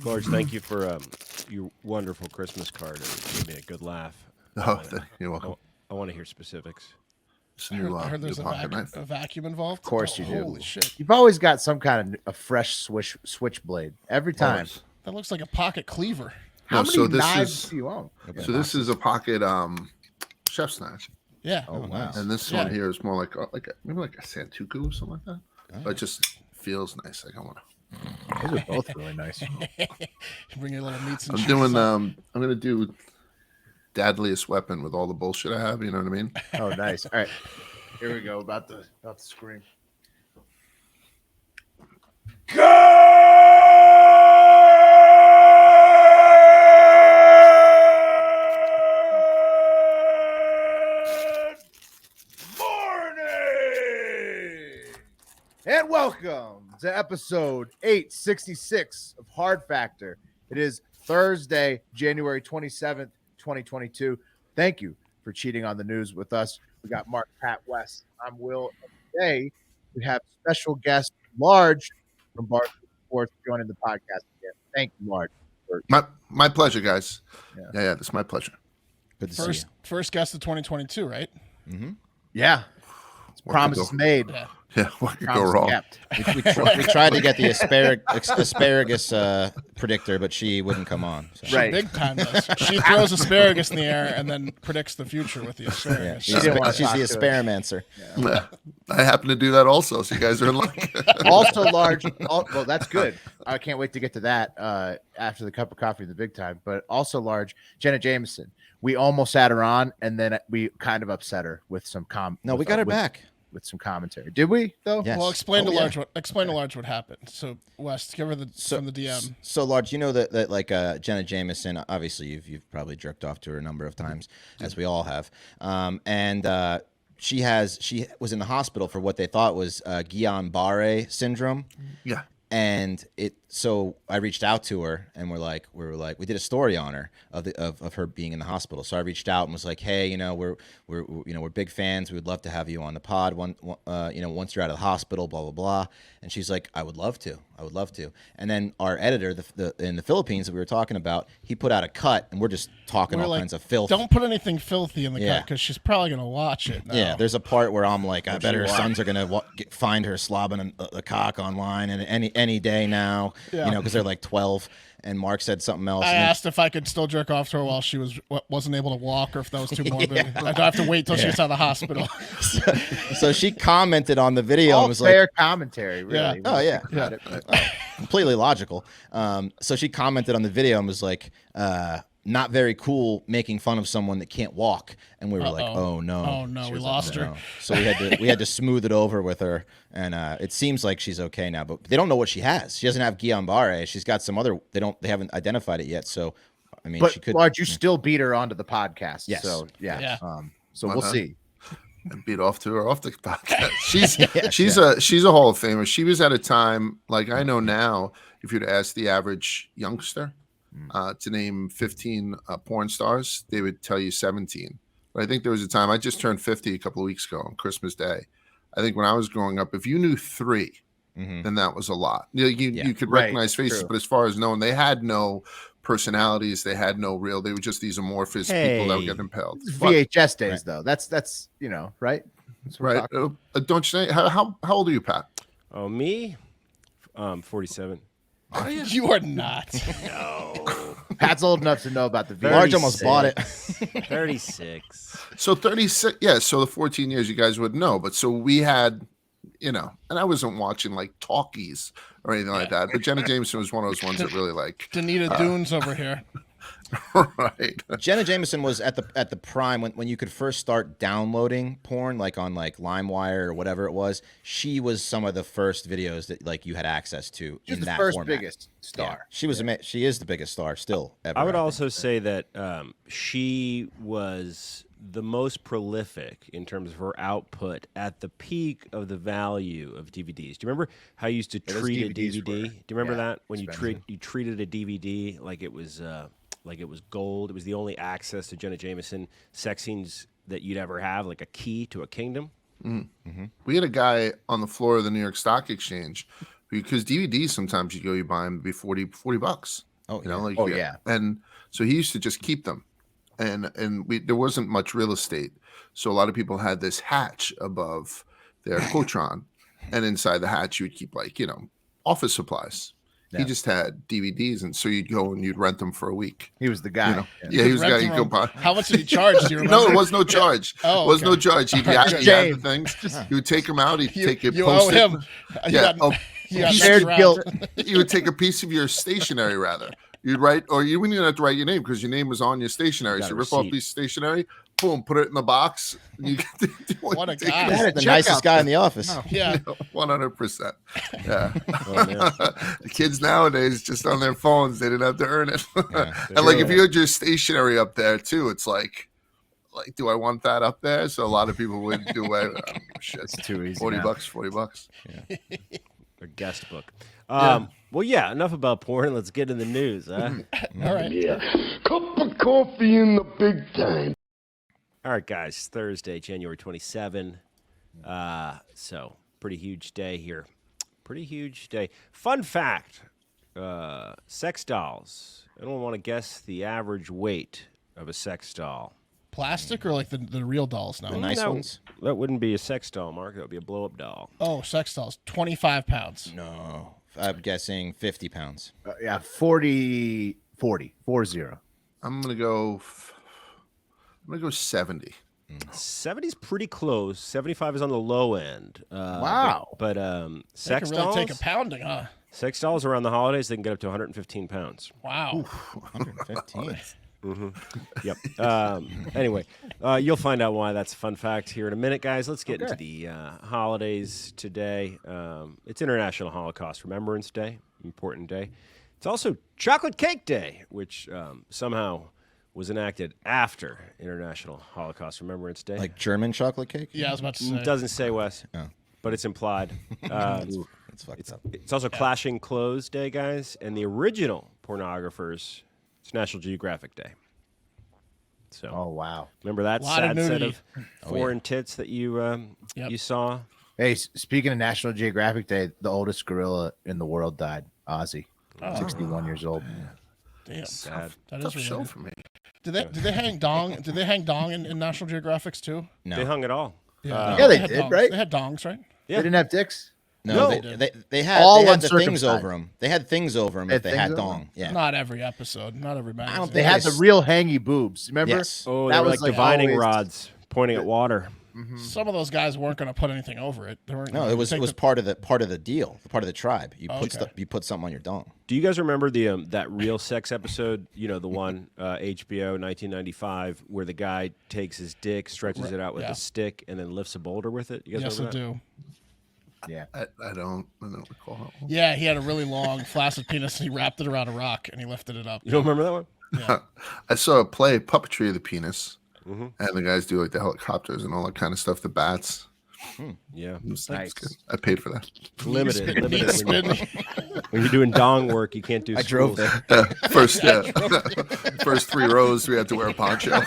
George, thank you for your wonderful Christmas card. It gave me a good laugh. Oh, you're welcome. I want to hear specifics. It's a new, I heard new there's pocket knife. a vacuum involved. Of course you do. Holy shit. You've always got some kind of a fresh switchblade every time. Always. That looks like a pocket cleaver. How No, many so this knives is- do you own? So this is a pocket chef's knife, Yeah. Oh, wow. and this Yeah. one here is more like maybe like a Santoku or something like that. But it just feels nice. Like I want to. Those are both really nice. Bring your little meats and I'm cheese doing. up. I'm gonna do Dadliest Weapon with all the bullshit I have. You know what I mean? Oh, nice. All right. Here we go. About to scream. And welcome to episode 866 of Hard Factor. It is Thursday, January 27th, 2022. Thank you for cheating on the news with us. We got Mark, Pat, West. I'm Will. And today we have special guest Large from Barstool Sports joining the podcast again. Thank you, Large. My pleasure, guys. Yeah. Yeah, it's my pleasure. Good to see First guest of 2022, right? you. Mm-hmm. Yeah. What Promises could go- made. Yeah. Yeah, what could go Promises wrong? kept. We tried to get the asparagus predictor, but she wouldn't come on. So. She Right. big time does. She throws asparagus in the air and then predicts the future with the Yeah, asparagus. she's, didn't wanna she's talk the to us. asparamancer. Yeah. I happen to do that also, so you guys are in luck. Also, Large. Well, that's good. I can't wait to get to that after the cup of coffee, the big time. But also, Large, Jenna Jameson. We almost had her on, and then we kind of upset her with some No, we got her back. with some commentary. Did we though? Yes. Well, explain to Oh, yeah. Large what happened. So West, give her from the DM. So Large, you know that like Jenna Jameson, obviously you've probably jerked off to her a number of times, as we all have. And she was in the hospital for what they thought was Guillain-Barré syndrome. Yeah. And so I reached out to her, and we did a story on her of her being in the hospital. So I reached out and was like, hey, we're big fans. We would love to have you on the pod once you're out of the hospital, blah blah blah. And she's like, I would love to. And then our editor, in the Philippines that we were talking about, he put out a cut, and we're just talking We're all like, kinds of filth. Don't put anything filthy in the Yeah. cut because she's probably gonna watch it. Now. Yeah, there's a part where I'm like, I bet her watch? sons are gonna find her slobbing a cock online and any day now, Yeah. because they're like 12. And Mark said something else. I and then- asked if I could still jerk off to her while she wasn't able to walk, or if that was too morbid. I'd have to wait till she gets out of the hospital. so she commented on the video All and was fair like, commentary, really. "Oh yeah, Got it. completely logical." So she commented on the video and was like, "Not very cool making fun of someone that can't walk." And we were like, Uh-oh. "Oh no, Oh, no, She we was lost her. "No." So we had to smooth it over with her, and it seems like she's okay now. But they don't know what she has. She doesn't have Guillain-Barré. She's got some other. They haven't identified it yet. So I mean, But she could. Large, you still beat her onto the podcast. Yes. So yeah. Yeah. So Why we'll not? see. And beat off to her off the podcast. She's a Hall of Famer. She was at a time like I know now. If you'd ask the average youngster to name 15 porn stars, they would tell you 17. But I think there was a time I just turned 50 a couple of weeks ago on Christmas Day. I think when I was growing up, if you knew 3, then that was a lot. You could Right, recognize faces, true. but as far as knowing, they had no personalities. They had no real. They were just these amorphous people that would get impaled. It's What? VHS days, though. That's right. That's what we're Right? talking Don't you think? How old are you, Pat? Oh, me? 47. You are not. No. Pat's old enough to know about the VHS. Large almost bought it. 36. So 36, yeah. So the 14 years you guys would know, but so we had, and I wasn't watching like talkies or anything like that. But Jenna Jameson was one of those ones that really like, Danita Dunes over here. right? Jenna Jameson was at the prime when you could first start downloading porn, like on like LimeWire or whatever it was. She was some of the first videos that like you had access to She's in the that first format. biggest Yeah. star. She was she is the biggest star still ever. I would think. also say that she was the most prolific in terms of her output at the peak of the value of DVDs. Do you remember how you used to those treat a DVDs DVD? were- Do you remember yeah, that when you treated a DVD like it was gold? It was the only access to Jenna Jameson sex scenes that you'd ever have, like a key to a kingdom. We had a guy on the floor of the New York Stock Exchange because DVDs sometimes you buy them be $40. Oh, You know, yeah. like Oh, yeah. And so he used to just keep them, and there wasn't much real estate, so a lot of people had this hatch above their Quotron, and inside the hatch you would keep like office supplies. He Yeah. just had DVDs, and so you'd go and you'd rent them for a week. He was the guy. You know? Yeah. Yeah, he was the guy Rent you go them. buy. How much did he charge? Do you remember? No, it was no charge. Oh, It was no okay. charge. He had Shame. the things. He would take them out. He'd take it. You post owe it. him. You Yeah. got- you got Shared next guilt. round. You would take a piece of your stationery, rather. You'd write, or you wouldn't even have to write your name because your name was on your stationery. Got So a rip off receipt. piece of stationery, boom, put it in the box. And you get to do What a you take. guy. That The checkout nicest guy in the office. Yeah. 100%. Yeah. Oh, man. The kids nowadays just on their phones, they didn't have to earn it. Yeah. And like if you had your stationery up there too, it's like, do I want that up there? So a lot of people would do away with it. Shit. It's too easy. 40 now. bucks, 40 bucks. A guest book. Well, yeah, enough about porn. Let's get in the news. Huh? All right. Cup of coffee in the big time. All right, guys. Thursday, January 27. So pretty huge day here. Pretty huge day. Fun fact: sex dolls. I don't want to guess the average weight of a sex doll. Plastic or like the real dolls now? The nice No, ones? That wouldn't be a sex doll, Mark. That would be a blow-up doll. Oh, sex dolls. 25 pounds. No. I'm guessing 50 pounds. Yeah, 40. I'm gonna go 70. 70 is pretty close. 75 is on the low end. Wow. But They sex can really dolls. take a pounding, huh? Sex dolls around the holidays, they can get up to 115 pounds. Wow. 115. Yep. Anyway, you'll find out why that's a fun fact here in a minute, guys. Let's get into the holidays today. It's International Holocaust Remembrance Day, important day. It's also Chocolate Cake Day, which somehow was enacted after International Holocaust Remembrance Day. Like German chocolate cake? Yeah, I was about to say. It doesn't say, Wes, Oh. but it's implied. That's fucked up. It's also Clashing Clothes Day, guys, and the original pornographers. It's National Geographic Day. So, Oh, wow. remember that Lot of sad set nudity. of foreign tits that you you saw? Hey, speaking of National Geographic Day, the oldest gorilla in the world died. Ozzy, 61 years old. Damn. Sad. That Tough is show really. for me. Did they hang dong? Did they hang dong in National Geographics too? No. They hung it all. Yeah, Yeah, they had did, dongs. right? They had dongs, right? Yeah. They didn't have dicks? No, No. they had All the things uncircumcised. over them. They had things over them They if had they had things over 'em? dong. Yeah. Not every episode. Not every magazine. They had the real hangy boobs. Remember? Yes. Oh, That they were was, like like, divining always- rods pointing at water. Some of those guys weren't going to put anything over it. They weren't No, gonna it was take the- part of the deal, part of the tribe. You put Okay. you put something on your dong. Do you guys remember the that real sex episode? You know, the one HBO 1995 where the guy takes his dick, stretches it out with Yeah. a stick, and then lifts a boulder with it. You guys Yes, I remember that? do. Yeah. I don't recall that one. Yeah, he had a really long, flaccid penis, and he wrapped it around a rock, and he lifted it up. You don't remember that one? I saw a play, Puppetry of the Penis, Mm-hmm. and the guys do like the helicopters and all that kind of stuff, the bats. Yeah, It's Nice. good. I paid for that. limited. Meat Limited. spin. When you're doing dong work, you can't do. I drove schools. there. First, first 3 rows, we had to wear a poncho.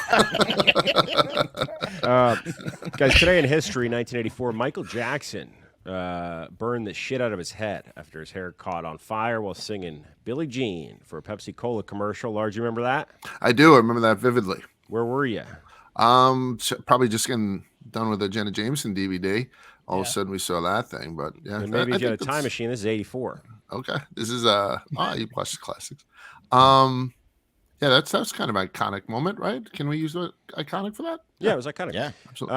Guys, today in history, 1984, Michael Jackson burned the shit out of his head after his hair caught on fire while singing Billie Jean for a Pepsi Cola commercial. Large, you remember that? I do. I remember that vividly. Where were you? Probably just getting done with the Jenna Jameson DVD. All of a sudden, we saw that thing. But yeah, And maybe I if you had a think time that's- machine, this is 84. Okay, this is you watch the classics. Yeah, that's kind of an iconic moment, right? Can we use the iconic for that? Yeah, it was iconic. Yeah. Absolutely.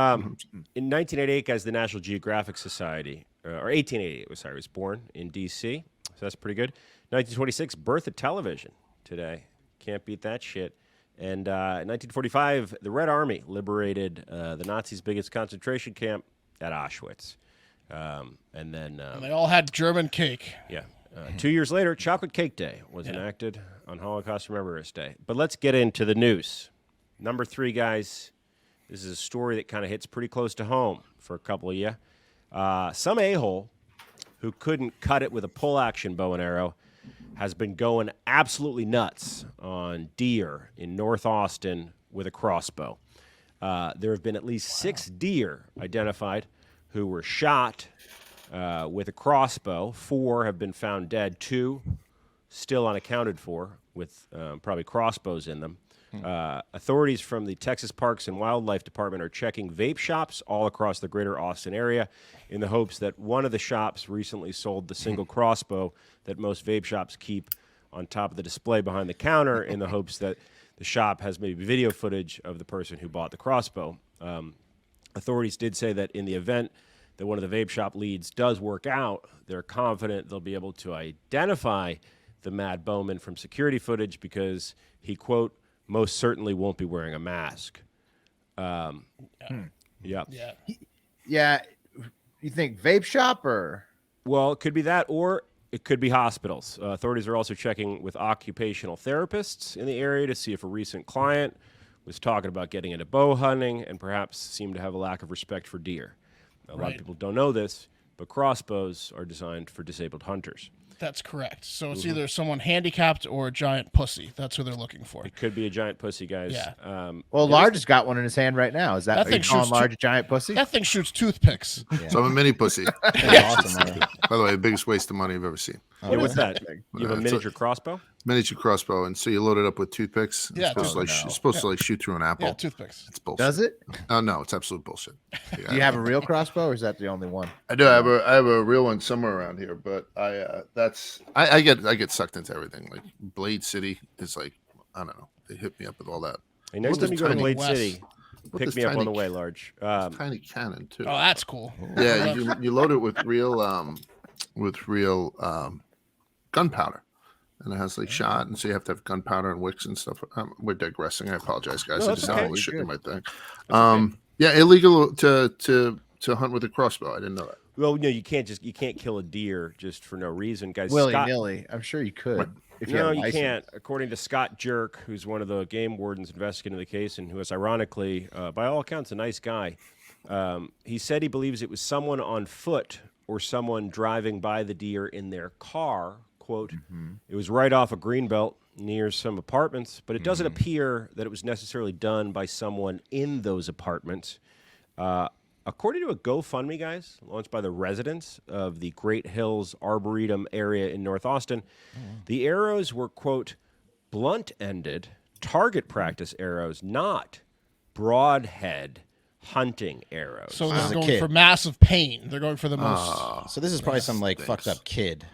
In 1988, guys, the National Geographic Society, or 1888, was born in D.C., so that's pretty good. 1926, birth of television today. Can't beat that shit. And in 1945, the Red Army liberated the Nazis' biggest concentration camp at Auschwitz. And then, And they all had German cake. yeah, 2 years later, Chocolate Cake Day was enacted on Holocaust Remembrance Day. But let's get into the news. Number 3, guys. This is a story that kind of hits pretty close to home for a couple of you. Some a-hole who couldn't cut it with a pull-action bow and arrow has been going absolutely nuts on deer in North Austin with a crossbow. There have been at least 6 deer identified who were shot with a crossbow. 4 have been found dead. 2 still unaccounted for. with probably crossbows in them. Authorities from the Texas Parks and Wildlife Department are checking vape shops all across the greater Austin area in the hopes that one of the shops recently sold the single crossbow that most vape shops keep on top of the display behind the counter in the hopes that the shop has maybe video footage of the person who bought the crossbow. Authorities did say that in the event that one of the vape shop leads does work out, they're confident they'll be able to identify the Mad Bowman from security footage because he, quote, most certainly won't be wearing a mask. Yeah. Yeah. Yeah. You think vape shop or? Well, it could be that, or it could be hospitals. Authorities are also checking with occupational therapists in the area to see if a recent client was talking about getting into bow hunting and perhaps seemed to have a lack of respect for deer. A lot of people don't know this, but crossbows are designed for disabled hunters. That's correct. So it's either someone handicapped or a giant pussy. That's who they're looking for. It could be a giant pussy, guys. Yeah. Well, Large has got one in his hand right now. Is that, That are thing you calling shoots Large a giant pussy? That thing shoots toothpicks. So I'm a mini pussy. That's awesome. Larry. By the way, the biggest waste of money I've ever seen. What is that? thing? You have a It's miniature crossbow? Miniature crossbow, and so you load it up with toothpicks. Yeah, It's supposed to like shoot through an apple. Yeah, toothpicks. It's bullshit. Does it? Oh no, it's absolute bullshit. Do you have a real crossbow, or is that the only one? I do. I have a real one somewhere around here, but I get sucked into everything. Like Blade City is like, I don't know. They hit me up with all that. Hey, next With time you this go to tiny Blade West. City, With pick this me up on tiny the way, Large. Tiny cannon too. Oh, that's cool. Yeah, you load it with real gunpowder, and it has like shot, and so you have to have gunpowder and wicks and stuff. We're digressing. I apologize, guys. No, I that's just okay. all the shit You're in my thing. Yeah, illegal to hunt with a crossbow. I didn't know that. Well, no, you can't kill a deer just for no reason, guys. Willy Scott- nilly. I'm sure you could. If you No, had a you license. can't. According to Scott Jerk, who's one of the game wardens investigating the case and who is ironically, by all accounts, a nice guy, he said he believes it was someone on foot or someone driving by the deer in their car. Quote, it was right off a greenbelt near some apartments, but it doesn't appear that it was necessarily done by someone in those apartments. According to a GoFundMe, guys, launched by the residents of the Great Hills Arboretum area in North Austin, the arrows were, quote, blunt-ended target practice arrows, not broadhead hunting arrows. So As a they're going kid. for massive pain. They're going for the most. So this is probably some like fucked up kid.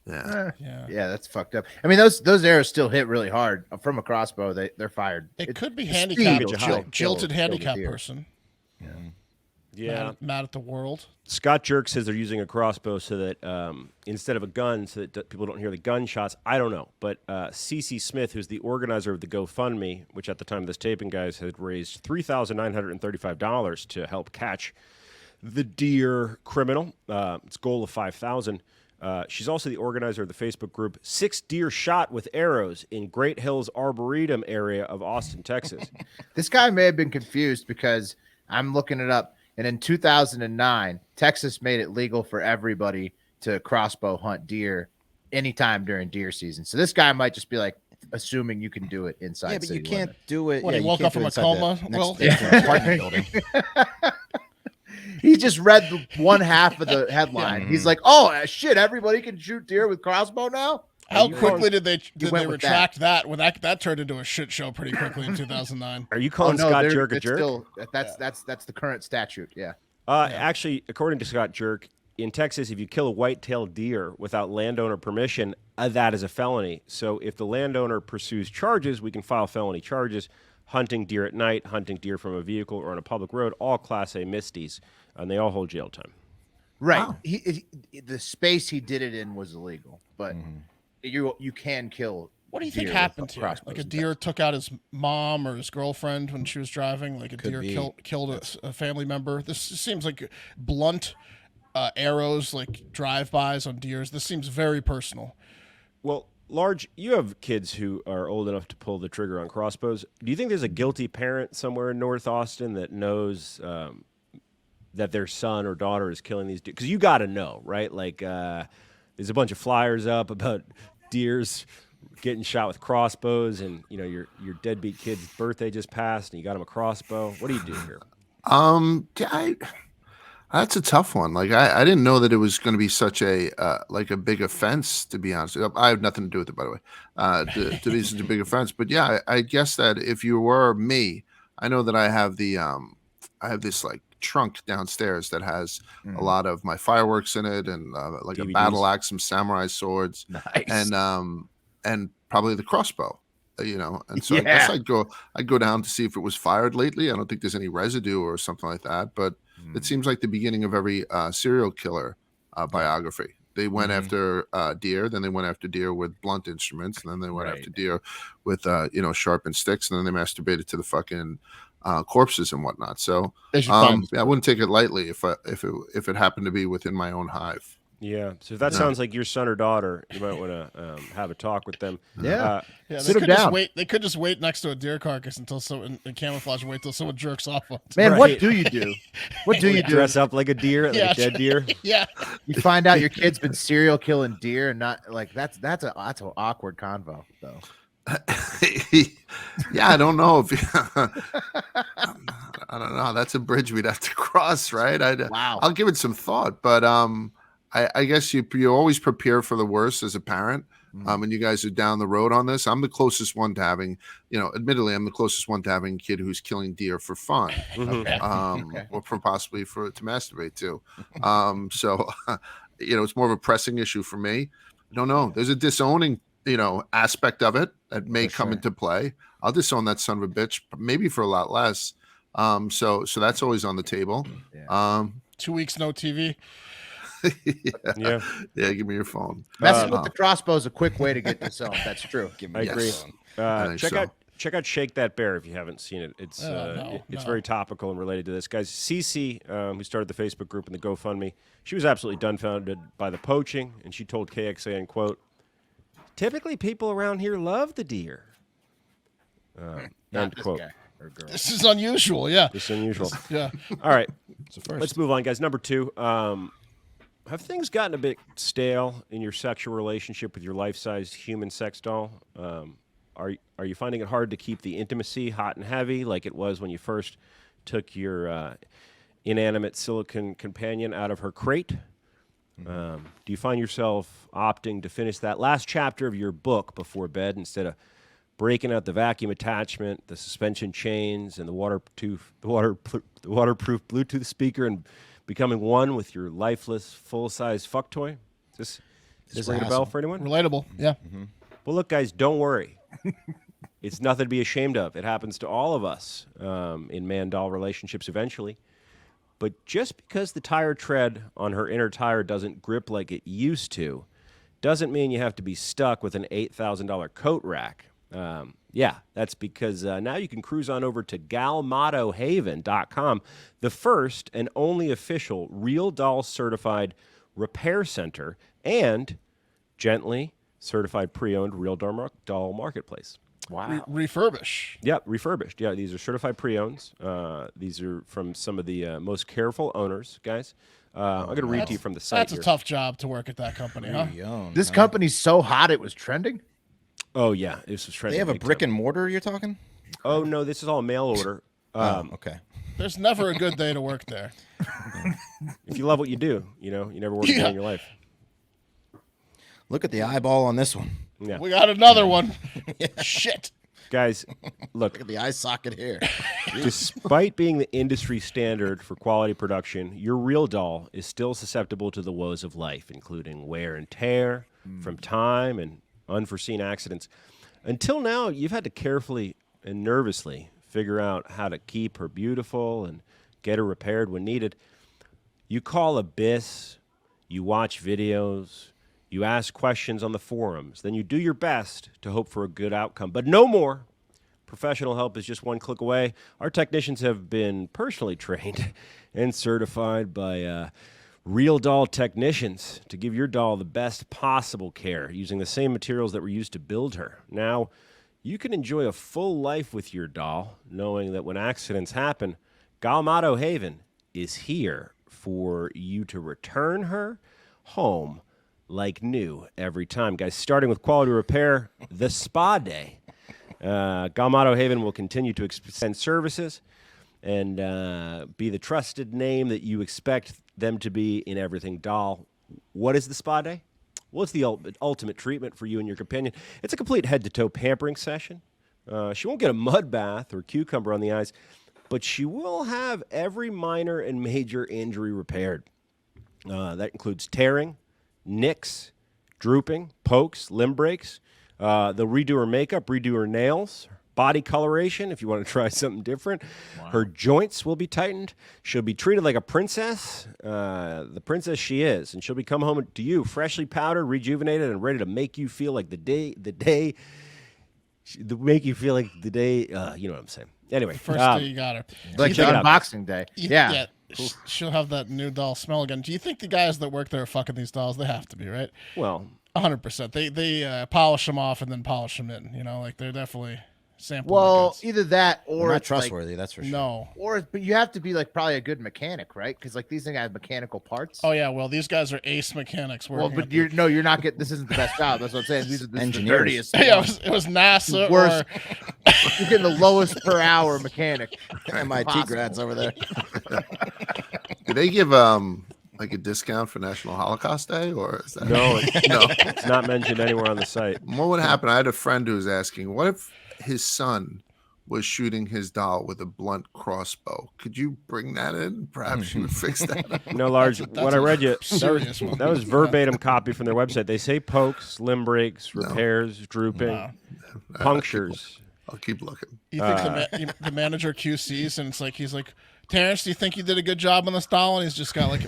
Yeah. Yeah, that's fucked up. I mean, those arrows still hit really hard from a crossbow. They're fired. It could be the handicapped, speed will kill- jilted kill the handicapped deer. person. yeah. Mad at the world. Scott Jerk says they're using a crossbow so that instead of a gun, so that people don't hear the gunshots. I don't know. But CC Smith, who's the organizer of the GoFundMe, which at the time of this taping, guys, had raised $3,935 to help catch the deer criminal. Its goal of $5,000. She's also the organizer of the Facebook group 6 Deer Shot with Arrows in Great Hills Arboretum area of Austin, Texas. This guy may have been confused because I'm looking it up. And in 2009, Texas made it legal for everybody to crossbow hunt deer anytime during deer season. So this guy might just be like assuming you can do it inside. Yeah, but you city can't limits. do it. What, yeah, he you woke can't up do from it a inside coma, the Will? next apartment building. He just read the one half of the headline. He's like, "Oh shit! Everybody can shoot deer with crossbow now." How quickly did they went with retract that? When that turned into a shit show pretty quickly in 2009. Are you calling Scott Jerk a it's jerk? Still, that's the current statute. Yeah. Actually, according to Scott Jerk, in Texas, if you kill a white-tailed deer without landowner permission, that is a felony. So if the landowner pursues charges, we can file felony charges. Hunting deer at night, hunting deer from a vehicle or on a public road, all Class A misdeeds, and they all hold jail time. Right. The space he did it in was illegal, but you can kill. What do you think deer happened with here? crossbows Like a in deer took out his mom or his girlfriend when she was driving. Like a Could deer be. killed a family member. This seems like blunt arrows, like drive-bys on deers. This seems very personal. Well, Large, you have kids who are old enough to pull the trigger on crossbows. Do you think there's a guilty parent somewhere in North Austin that knows that their son or daughter is killing these deer? Because you got to know, right? Like, there's a bunch of flyers up about deers getting shot with crossbows, and you know your deadbeat kid's birthday just passed, and you got him a crossbow. What do you do here? That's a tough one. Like I didn't know that it was going to be such a like a big offense. To be honest, I have nothing to do with it, by the way. To be such a big offense, but yeah, I guess that if you were me, I know that I have I have this like trunk downstairs that has a lot of my fireworks in it, and like a DVDs. battle axe, some samurai swords, Nice. and probably the crossbow. And so I guess Yeah. I'd go down to see if it was fired lately. I don't think there's any residue or something like that, but it seems like the beginning of every serial killer biography. They went after deer, then they went after deer with blunt instruments, and then they went after deer with sharpened sticks, and then they masturbated to the fucking corpses and whatnot. So They should find I wouldn't take it lightly if it happened to be within my own hive. Yeah. So if that sounds like your son or daughter, you might want to have a talk with them. Yeah. Yeah, Sit they 'em could just down. wait. They could just wait next to a deer carcass until someone in camouflage and wait till someone jerks off on it. Man, Right. what do you do? What do you do? Dress up like a deer, like Yeah, a dead deer. Yeah. You find out your kid's been serial killing deer, and not like that's an awkward convo though. Yeah, I don't know if I don't know. That's a bridge we'd have to cross, right? Wow. I'll give it some thought, but I guess you always prepare for the worst as a parent. And you guys are down the road on this. I'm the closest one to having, admittedly, I'm the closest one to having a kid who's killing deer for fun, or for possibly to masturbate too. So, it's more of a pressing issue for me. I don't know. There's a disowning, aspect of it that may come into play. I'll disown that son of a bitch, maybe for a lot less. So that's always on the table. 2 weeks no TV. Yeah. Yeah, give me your phone. Messing with the crossbow is a quick way to get disowned. That's true. I agree. Yes. I think Check so. out Shake That Bear if you haven't seen it. It's it's very topical and related to this. Guys, Cece, who started the Facebook group and the GoFundMe, she was absolutely dumbfounded by the poaching, and she told KXAN, quote, "Typically people around here love the deer." End This quote. guy or girl. This is unusual. Yeah. It's unusual. Yeah. All right. It's a first. Let's move on, guys. Number 2. Have things gotten a bit stale in your sexual relationship with your life-sized human sex doll? Are you finding it hard to keep the intimacy hot and heavy like it was when you first took your inanimate silicone companion out of her crate? Do you find yourself opting to finish that last chapter of your book before bed instead of breaking out the vacuum attachment, the suspension chains, and the waterproof Bluetooth speaker and becoming one with your lifeless, full-size fuck toy? Does this ring a bell for anyone? Relatable. Yeah. Well, look, guys, don't worry. It's nothing to be ashamed of. It happens to all of us in man-doll relationships eventually. But just because the tire tread on her inner tire doesn't grip like it used to, doesn't mean you have to be stuck with an $8,000 coat rack. Yeah, that's because now you can cruise on over to galmatohaven.com, the first and only official Realdoll certified repair center and gently certified pre-owned Realdoll marketplace. Wow. Refurbish. Yep, refurbished. Yeah, these are certified pre-owns. These are from some of the most careful owners, guys. I'm going to read to you from the site That's here. a tough job to work at that company, huh? This company's so hot it was trending. Oh, yeah. This was They trending have a big brick time. and mortar you're talking? Oh, no, this is all mail order. Okay. There's never a good day to work there. If you love what you do, you never work a day in your life. Look at the eyeball on this one. Yeah. We got another one. Shit. Guys, look, Look at the eye socket here. despite being the industry standard for quality production, your Realdoll is still susceptible to the woes of life, including wear and tear from time and unforeseen accidents. Until now, you've had to carefully and nervously figure out how to keep her beautiful and get her repaired when needed. You call Abyss, you watch videos, you ask questions on the forums, then you do your best to hope for a good outcome. But no more. Professional help is just one click away. Our technicians have been personally trained and certified by Realdoll technicians to give your doll the best possible care using the same materials that were used to build her. Now, you can enjoy a full life with your doll, knowing that when accidents happen, Galmato Haven is here for you to return her home like new every time. Guys, starting with quality repair, the spa day. Galmato Haven will continue to extend services and be the trusted name that you expect them to be in everything doll. What is the spa day? Well, it's the ultimate treatment for you and your companion. It's a complete head-to-toe pampering session. She won't get a mud bath or cucumber on the eyes, but she will have every minor and major injury repaired. That includes tearing, nicks, drooping, pokes, limb breaks. They'll redo her makeup, redo her nails, body coloration if you want to try something different. Wow. Her joints will be tightened. She'll be treated like a princess, the princess she is, and she'll be come home to you freshly powdered, rejuvenated, and ready to make you feel like the day, make you feel like the day, you know what I'm saying. Anyway. First day you got her. Like the unboxing day. Yeah. She'll have that new doll smell again. Do you think the guys that work there are fucking these dolls? They have to be, right? Well, 100%. They polish them off and then polish them in. You know, like they're definitely sampling. Well, either that or They're not it's trustworthy, that's for sure. No. but you have to be like probably a good mechanic, right? Because like these things have mechanical parts. Oh yeah, well these guys are ace mechanics. Well, but you're not getting. This isn't the best job. That's what I'm saying. This is the Engineers. dirtiest. Yeah, it was NASA. Worst. Or You're getting the lowest per hour mechanic. MIT possible. grads over there. Do they give like a discount for National Holocaust Day, or is that no, no? it's not mentioned anywhere on the site. What would happen? I had a friend who was asking, what if his son was shooting his doll with a blunt crossbow? Could you bring that in? Perhaps you would fix that. No, Large, what I read you, serious one. that was verbatim copy from their website. They say pokes, limb breaks, repairs, drooping, punctures. I'll keep looking. you think the manager QCs and it's like he's like, Terrence, do you think you did a good job on this doll? And he's just got like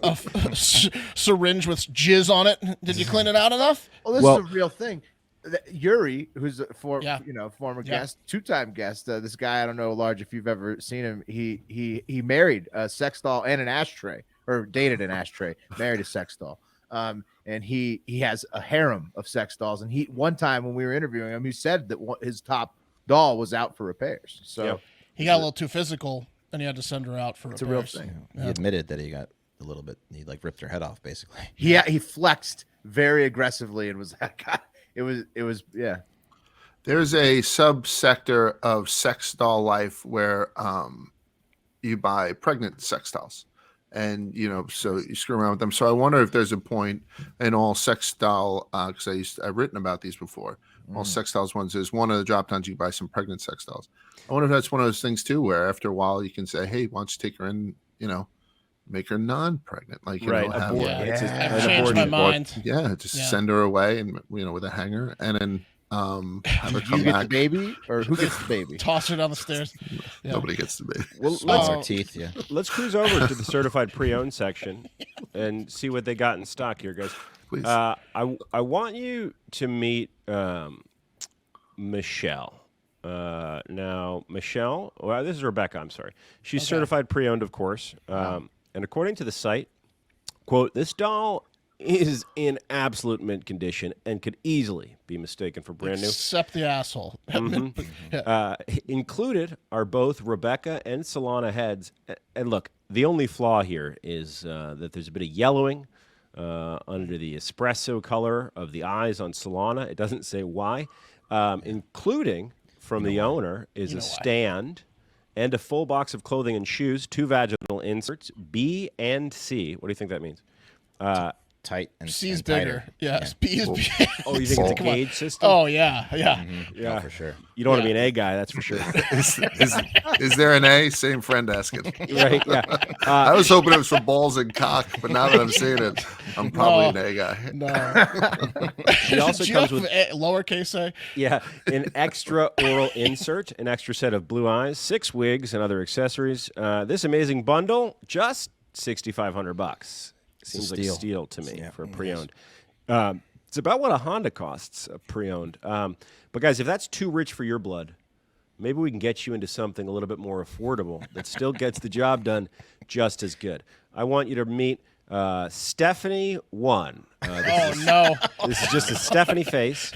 a syringe with jizz on it. Did you clean it out enough? Well, this is a real thing. Yuri, who's a former guest, two-time guest. This guy, I don't know, Large, if you've ever seen him. He married a sex doll and an ashtray, or dated an ashtray, married a sex doll. And he has a harem of sex dolls. And one time when we were interviewing him, he said that his top doll was out for repairs. So he got a little too physical, and he had to send her out for repairs. It's a real thing. He admitted that he got a little bit. He like ripped her head off, basically. He flexed very aggressively and was that guy. It was There's a subsector of sex doll life where you buy pregnant sex dolls, and so you screw around with them. So I wonder if there's a point in all sex doll, because I've written about these before. All sex dolls ones is one of the drop downs. You buy some pregnant sex dolls. I wonder if that's one of those things too, where after a while you can say, hey, why don't you take her in, make her non-pregnant, like Right, have, abort. Yeah. It's a- I've an changed my abortion. mind. yeah, just send her away and with a hanger, and then have her come you get back. the baby, or who gets the baby? Toss her down the stairs. Yeah. Nobody gets the baby. Well, Lots of teeth, yeah. let's cruise over to the certified pre-owned section and see what they got in stock here, guys. Please. I want you to meet Michelle. Now, Michelle, well, this is Rebecca, I'm sorry. She's certified pre-owned, of course. And according to the site, quote, this doll is in absolute mint condition and could easily be mistaken for brand new. Except the asshole. Included are both Rebecca and Solana heads. And look, the only flaw here is that there's a bit of yellowing under the espresso color of the eyes on Solana. It doesn't say why. Including from the owner is a stand and a full box of clothing and shoes, 2 vaginal inserts, B and C. What do you think that means? Tight and C's and tighter. bigger. Yes, B is big. Oh, you think it's a Come on. gauge system? Oh yeah. yeah, Oh, for sure. You don't want to be an A guy, that's for sure. Is there an A? Same friend asking. Right? Yeah. I was hoping it was for balls and cock, but now that I'm seeing it, I'm probably an A guy. No. She also Do you comes have with lowercase a. an extra oral insert, an extra set of blue eyes, 6 wigs, and other accessories. This amazing bundle, just $6,500. Seems like a steal to me for a pre-owned. It's about what a Honda costs, a pre-owned. But guys, if that's too rich for your blood, maybe we can get you into something a little bit more affordable that still gets the job done just as good. I want you to meet Stephanie 1. No. This is just a Stephanie face.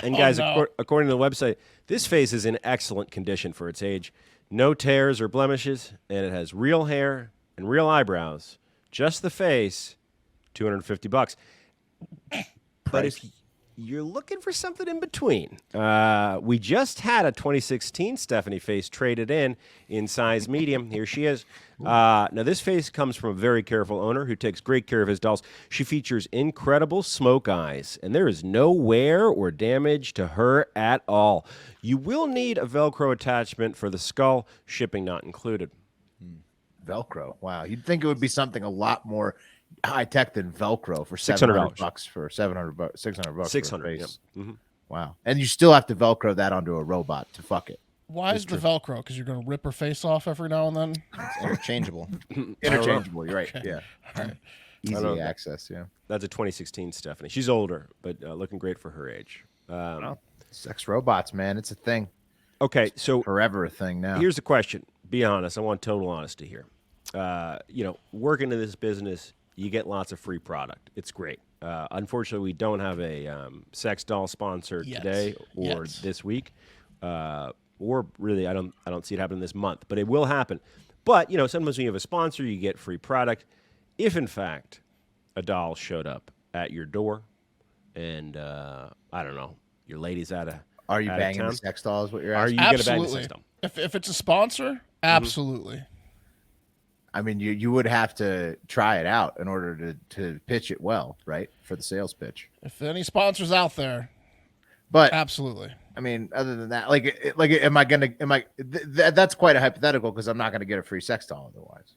And guys, according to the website, this face is in excellent condition for its age. No tears or blemishes, and it has real hair and real eyebrows. Just the face, $250. But you're looking for something in between. We just had a 2016 Stephanie face traded in size medium. Here she is. Now, this face comes from a very careful owner who takes great care of his dolls. She features incredible smoke eyes, and there is no wear or damage to her at all. You will need a Velcro attachment for the skull, shipping not included. Velcro. Wow. You'd think it would be something a lot more high tech than Velcro for $600 $700 for $700, $600. 600. Face. Yep. Mhm. Wow. And you still have to Velcro that onto a robot to fuck it. Why is the Velcro? Because you're going to rip her face off every now and then? It's interchangeable. Interchangeable. You're right. Okay. Yeah. All right. Easy don't know. access. Yeah. That's a 2016 Stephanie. She's older, but looking great for her age. Well, sex robots, man. It's a thing. Okay, so Forever a thing now. here's the question. Be honest. I want total honesty here. Working in this business, you get lots of free product. It's great. Unfortunately, we don't have a sex doll sponsor Yes. today or Yes. this week, or really, I don't see it happening this month. But it will happen. But sometimes when you have a sponsor, you get free product. If in fact a doll showed up at your door, and I don't know, your lady's Are you out of banging town? the sex doll? Is what you're Are asking? you gonna bang the Absolutely. sex doll? If it's a sponsor, absolutely. I mean, you would have to try it out in order to pitch it well, right? For the sales pitch. If any sponsors out there, But absolutely. I mean, other than that, that's quite a hypothetical because I'm not going to get a free sex doll otherwise.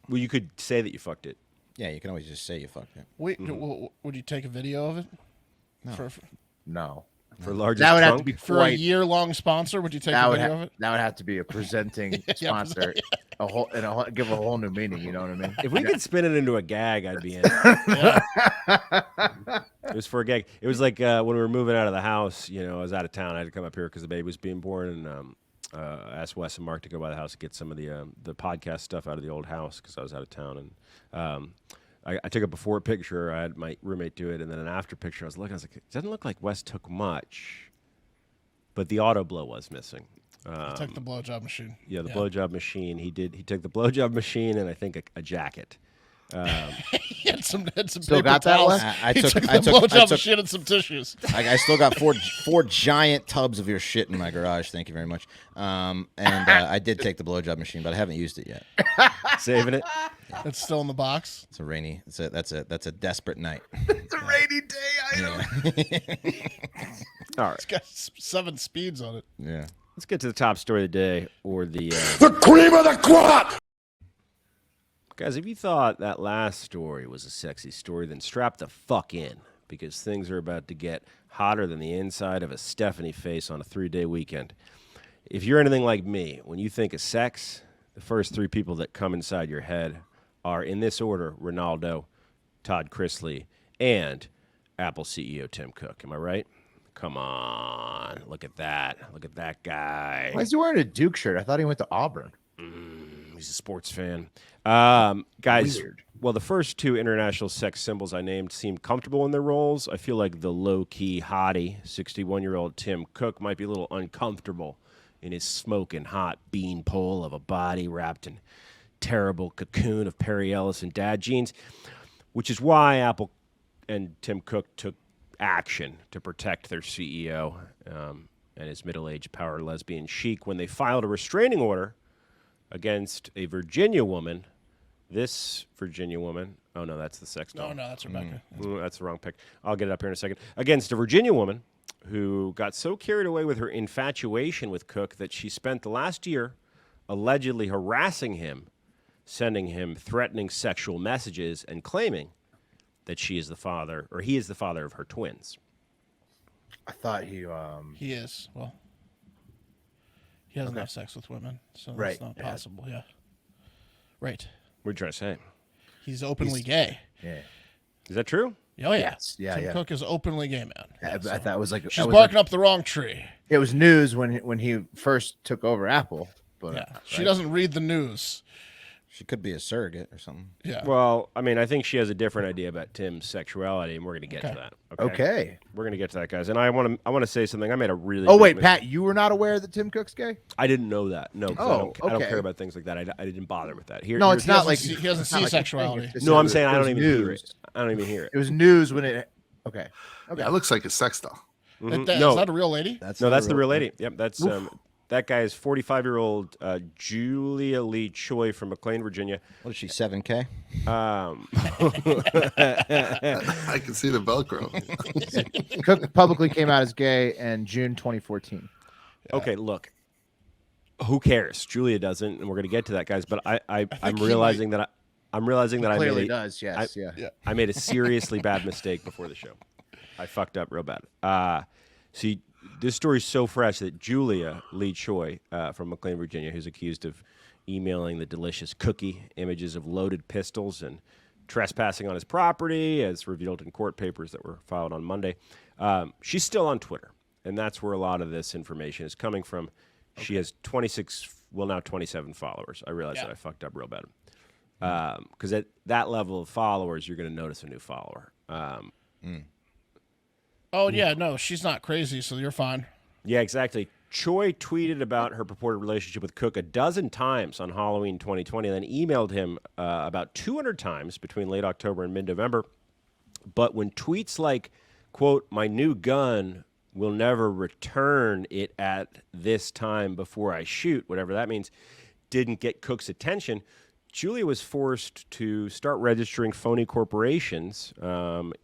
Well, you could say that you fucked it. Yeah, you can always just say you fucked it. Wait, would you take a video of it? No. No. For largest That would have to trunk? be For a quite. year-long sponsor, would you take That a would, video of it? that would have to be a presenting sponsor, give a whole new meaning. You know what I mean? If we could spin it into a gag, I'd be in. It was for a gag. It was like when we were moving out of the house. I was out of town. I had to come up here because the baby was being born, and asked Wes and Mark to go by the house and get some of the podcast stuff out of the old house because I was out of town. And I took a before picture. I had my roommate do it, and then an after picture. I was looking. I was like, it doesn't look like Wes took much, but the auto blow was missing. Take the blowjob machine. Yeah, the blowjob machine. He did. He took the blowjob machine and I think a jacket. He had some Still paper got that towels. one? He took the blowjob machine and some tissues. I still got four giant tubs of your shit in my garage. Thank you very much. I did take the blowjob machine, but I haven't used it yet. Saving it. It's still in the box. It's a rainy. That's a desperate night. It's a rainy day item. All right. It's got 7 speeds on it. Yeah. Let's get to the top story of the day, or the The cream of the crop! guys. If you thought that last story was a sexy story, then strap the fuck in because things are about to get hotter than the inside of a Stephanie face on a 3-day weekend. If you're anything like me, when you think of sex, the first 3 people that come inside your head are, in this order, Ronaldo, Todd Chrisley, and Apple CEO Tim Cook. Am I right? Come on. Look at that. Look at that guy. Why is he wearing a Duke shirt? I thought he went to Auburn. He's a sports fan. Guys, Weird. well, the first 2 international sex symbols I named seemed comfortable in their roles. I feel like the low-key hottie, 61-year-old Tim Cook, might be a little uncomfortable in his smoking hot beanpole of a body wrapped in terrible cocoon of Perry Ellis and dad jeans, which is why Apple and Tim Cook took action to protect their CEO and his middle-aged power lesbian chic when they filed a restraining order against a Virginia woman. This Virginia woman, oh no, that's the sex doll. No, that's Rebecca. That's the wrong pick. I'll get it up here in a second. Against a Virginia woman who got so carried away with her infatuation with Cook that she spent the last year allegedly harassing him, sending him threatening sexual messages, and claiming that she is the father, or he is the father of her twins. I thought he He is. Well, he doesn't have sex with women, so that's Right, not yeah. possible. Yeah. Right. What are you trying to say? He's openly gay. yeah. Is that true? Oh, yeah. Yes, yeah, Tim yeah. Cook is openly gay, man. I thought it was like She's that was barking like- up the wrong tree. It was news when he first took over Apple, but Yeah. She doesn't read the news. She could be a surrogate or something. Yeah. Well, I mean, I think she has a different idea about Tim's sexuality, and we're going to get to that. Okay. We're going to get to that, guys. And I want to say something. I made a really Oh big wait, mistake. Pat, you were not aware that Tim Cook's gay? I didn't know that. No, 'cause Oh, I don't okay. care about things like that. I didn't bother with that. Here, No, here's- it's not like he doesn't it's not see like a thing. sexuality. It's just No, that I'm saying I was don't even hear news. it. I don't even hear it. It was news when it Okay. Yeah, it looks like a sex doll. Mhm. Is No, that a real lady? That's no, not that's a the real- real lady. Yep, that's that guy is 45-year-old Julia Lee Choi from McLean, Virginia. What is she? 7K. I can see the Velcro. Cook publicly came out as gay in June 2014. Okay, look. Who cares? Julia doesn't, and we're gonna get to that, guys. But I'm he realizing that I Clearly made does. Yes. Yeah. I made a seriously bad mistake before the show. I fucked up real bad. See, this story is so fresh that Julia Lee Choi from McLean, Virginia, who's accused of emailing the delicious cookie images of loaded pistols and trespassing on his property, as revealed in court papers that were filed on Monday. She's still on Twitter, and that's where a lot of this information is coming from. She has 27 followers. I realize that I fucked up real bad. Because at that level of followers, you're going to notice a new follower. Oh yeah, no, she's not crazy, so you're fine. Yeah, exactly. Choi tweeted about her purported relationship with Cook a dozen times on Halloween 2020, and then emailed him about 200 times between late October and mid-November. But when tweets like, quote, "my new gun will never return it at this time before I shoot," whatever that means, didn't get Cook's attention, Julia was forced to start registering phony corporations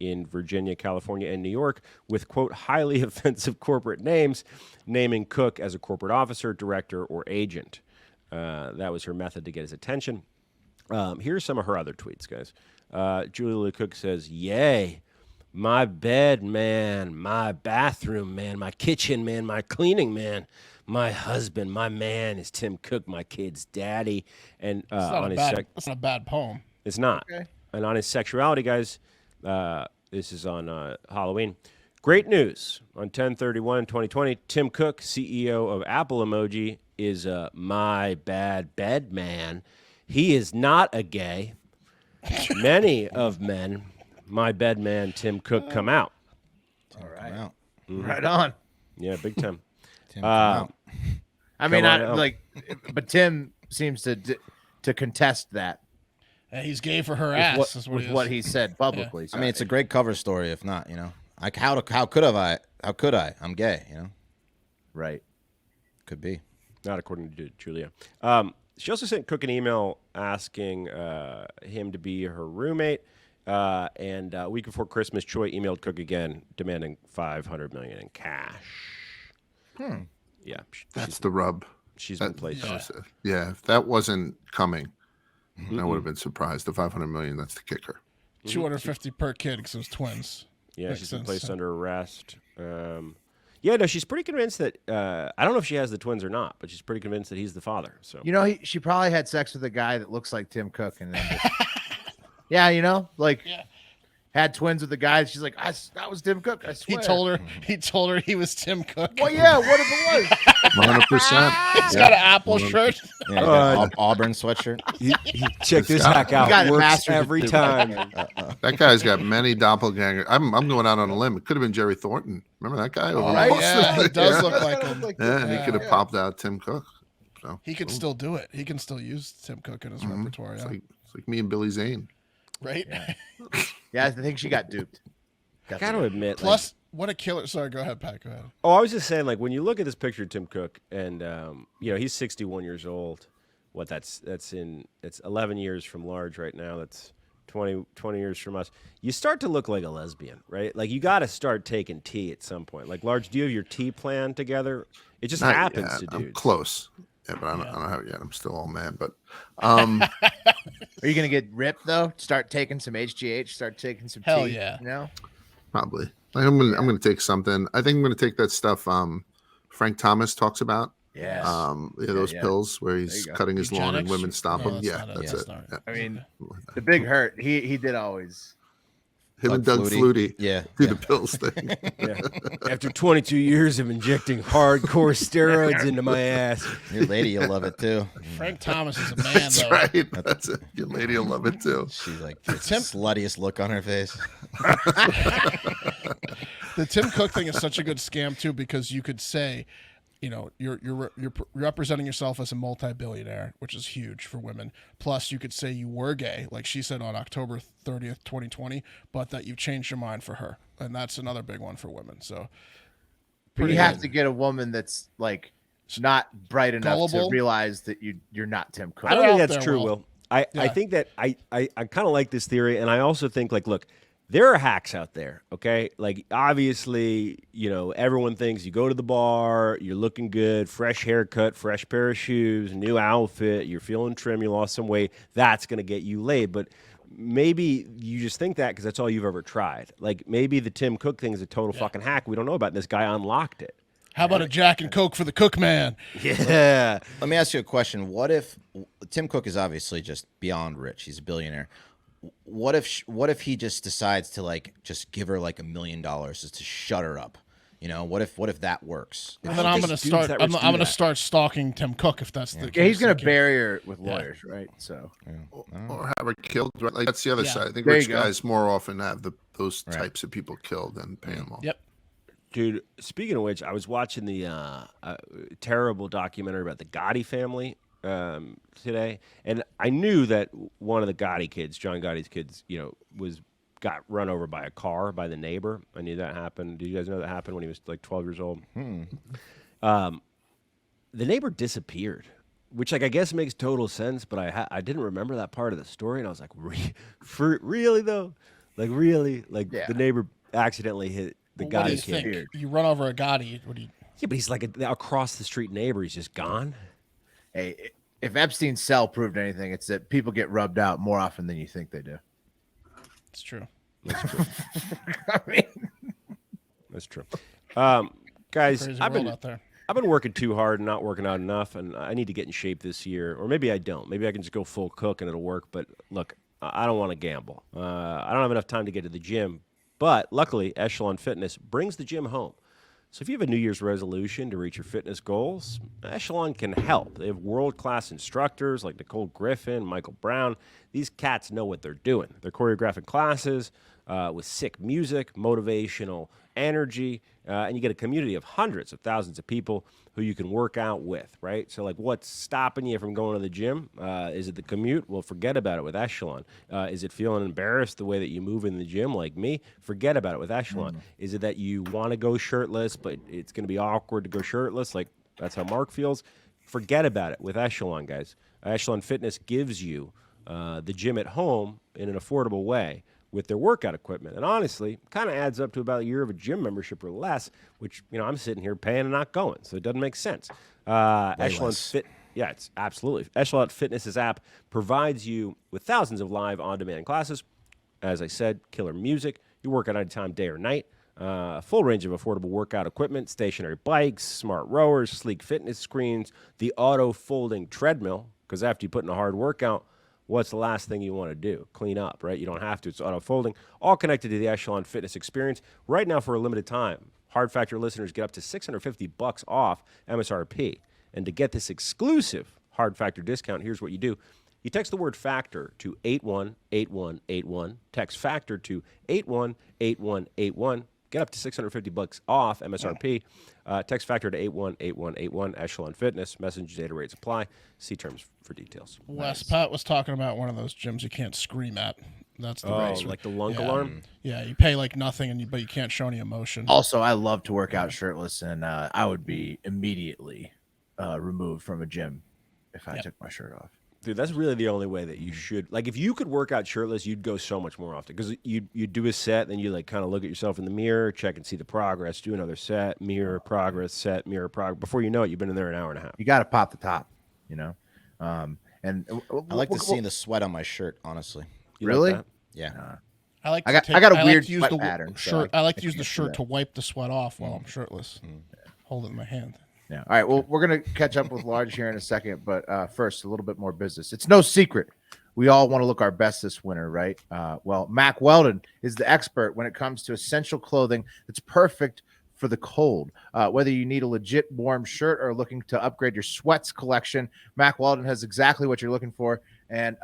in Virginia, California, and New York with, quote, highly offensive corporate names, naming Cook as a corporate officer, director, or agent. That was her method to get his attention. Here's some of her other tweets, guys. Julia Lee Cook says, "Yay, my bed, man, my bathroom, man, my kitchen, man, my cleaning, man. My husband, my man is Tim Cook, my kid's daddy." And on his That's not a bad poem. it's not. Okay. And on his sexuality, guys, this is on Halloween. Great news. On 10/31/2020, Tim Cook, CEO of Apple Emoji, is my bad bed man. He is not a gay. Many of men, my bed man Tim Cook, come out. All right. Out. Right on. Yeah, big time. Tim, come out. I mean, Come on out. but Tim seems to contest that He's gay for her ass. Is with he is. what he said publicly. I mean, it's a great cover story. If not, like how could I? I'm gay. right. Could be. Not according to Julia. She also sent Cook an email asking him to be her roommate. And a week before Christmas, Choi emailed Cook again, demanding $500 million in cash. Yeah, That's the rub. she's been placed. Yeah, if that wasn't coming, I would have been surprised. The 500 million, that's the kicker. 250 per kid because it was twins. Yeah, Makes she's been sense. placed under arrest. Yeah, no, she's pretty convinced that I don't know if she has the twins or not, but she's pretty convinced that he's the father. So You know, she probably had sex with a guy that looks like Tim Cook, and then yeah, had twins with the guy. She's like, that was Tim Cook. I He swear. told her he was Tim Cook. Well, yeah. What if it was? 100%. He's got an Apple shirt. Yeah, he got Auburn sweatshirt. check this hack out. got it Works mastered every too. time. That guy's got many doppelgangers. I'm going out on a limb. It could have been Jerry Thornton. Remember that guy? Over right? in Boston? Yeah, he does Yeah. look like him. Yeah, and he could have popped out Tim Cook. So He could still do it. He can still use Tim Cook in his repertoire. Yeah. it's like me and Billy Zane. Right? Yeah, I think she got duped. I got to admit, Plus, what a killer. Sorry, go ahead, Pat. Go ahead. I was just saying, like, when you look at this picture of Tim Cook, and he's 61 years old. What it's 11 years from Large right now. That's 20 years from us. You start to look like a lesbian, right? Like, you got to start taking tea at some point. Like, Large, do you have your tea plan together? It just Not happens yet. to I'm dudes. close. Yeah, but I don't have it yet. I'm still all mad. But Are you gonna get ripped though? Start taking some HGH. Start taking some Hell tea, yeah. You know? probably. Like, I'm gonna take something. I think I'm gonna take that stuff Frank Thomas talks about. Yes. Those yeah. pills where There he's you go. cutting his lawn and Eugenics? women stop No, him. that's Yeah, not it. that's Yeah, it. that's not it. Yeah. I mean, the Big Hurt. He did always. Him and Doug Flutie Yeah. do the pills thing. Yeah. After 22 years of injecting hardcore steroids into my ass. Your lady will love it too. Frank Thomas is a man, That's though. right. That's it. Your lady will love it too. She's like the sluttiest look on her face. The Tim Cook thing is such a good scam too because you could say, you know, you're representing yourself as a multi-billionaire, which is huge for women. Plus, you could say you were gay, like she said on October 30th, 2020, but that you've changed your mind for her, and that's another big one for women. So, But you have to get a woman that's like not bright enough Gullible. to realize that you're not Tim Cook. I don't They're think out that's there, true, Will. Will. I Yeah. think that I kind of like this theory, and I also think, like, look, there are hacks out there, okay? Like, obviously, you know, everyone thinks you go to the bar, you're looking good, fresh haircut, fresh pair of shoes, new outfit, you're feeling trim, you lost some weight, that's going to get you laid. But maybe you just think that because that's all you've ever tried. Like, maybe the Tim Cook thing is a total fucking hack. We don't know about it. This guy unlocked it. How about a Jack and Coke for the Cook man? Yeah. Let me ask you a question. What if Tim Cook is obviously just beyond rich? He's a billionaire. What if he just decides to like just give her like $1 million just to shut her up? You know, what if that works? And then I'm gonna dudes start. that I'm rich do gonna that. start stalking Tim Cook if that's the case. Yeah, he's gonna Okay. bury her with lawyers, right? So Or have her killed. Right? Like that's the other Yeah. side. I think There rich you go. guys more often have those Right. types of people killed than pay them off. Yep. Dude, speaking of which, I was watching the terrible documentary about the Gotti family today, and I knew that one of the Gotti kids, John Gotti's kids, you know, got run over by a car by the neighbor. I knew that happened. Did you guys know that happened when he was like 12 years old? The neighbor disappeared, which like I guess makes total sense, but I didn't remember that part of the story, and I was like, really though? Like really? Like Yeah. the neighbor accidentally hit the Well, what do you Gotti kid. think? You run over a Gotti. What do you? Yeah, but he's like across the street neighbor. He's just gone. hey, if Epstein's cell proved anything, it's that people get rubbed out more often than you think they do. It's true. I mean, That's true. Guys, Crazy I've world been out there. working too hard and not working out enough, and I need to get in shape this year. Or maybe I don't. Maybe I can just go full cook and it'll work. But look, I don't want to gamble. I don't have enough time to get to the gym. But luckily, Echelon Fitness brings the gym home. So if you have a New Year's resolution to reach your fitness goals, Echelon can help. They have world-class instructors like Nicole Griffin, Michael Brown. These cats know what they're doing. They're choreographing classes with sick music, motivational energy, and you get a community of hundreds of thousands of people who you can work out with, right? So, like, what's stopping you from going to the gym? Is it the commute? Well, forget about it with Echelon. Is it feeling embarrassed the way that you move in the gym like me? Forget about it with Echelon. Is it that you want to go shirtless, but it's going to be awkward to go shirtless? Like, that's how Mark feels. Forget about it with Echelon, guys. Echelon Fitness gives you the gym at home in an affordable way with their workout equipment. And honestly, kind of adds up to about a year of a gym membership or less, which, you know, I'm sitting here paying and not going. So it doesn't make sense. Echelon less. Yeah, it's absolutely. Echelon Fitness's app provides you with thousands of live on-demand classes. As I said, killer music. You work out anytime, day or night. A full range of affordable workout equipment, stationary bikes, smart rowers, sleek fitness screens, the auto-folding treadmill, because after you put in a hard workout, what's the last thing you want to do? Clean up, right? You don't have to. It's auto-folding. All connected to the Echelon Fitness experience. Right now, for a limited time, Hard Factor listeners get up to $650 off MSRP. And to get this exclusive Hard Factor discount, here's what you do. You text the word FACTOR to 818181. Text FACTOR to 818181. Get up to $650 off MSRP. Text FACTOR to 818181. Echelon Fitness. Message data rates apply. See terms for details. Wes, Pat was talking about one of those gyms you can't scream at. That's the Oh, race. like the lunk Yeah. alarm? Yeah, you pay like nothing, but you can't show any emotion. also, I love to work out shirtless, and I would be immediately removed from a gym if I took my shirt off. Dude, that's really the only way that you should. Like, if you could work out shirtless, you'd go so much more often. Because you'd do a set, then you, like, kind of look at yourself in the mirror, check and see the progress, do another set, mirror, progress, set, mirror, progress. Before you know it, you've been in there an hour and a half. You got to pop the top, you know. And I like to see the sweat on my shirt, honestly. You Really? Like that? Yeah. I like. I to got- take, I got a like weird to use sweat the pattern, so shirt. I like to I use the can't do shirt that. to wipe the sweat off while I'm shirtless. Hold it in my hand. Yeah. All right. Well, we're gonna catch up with Large here in a second, but first, a little bit more business. It's no secret we all want to look our best this winter, right? Well, Mack Weldon is the expert when it comes to essential clothing that's perfect for the cold. Whether you need a legit warm shirt or looking to upgrade your sweats collection, Mack Weldon has exactly what you're looking for, And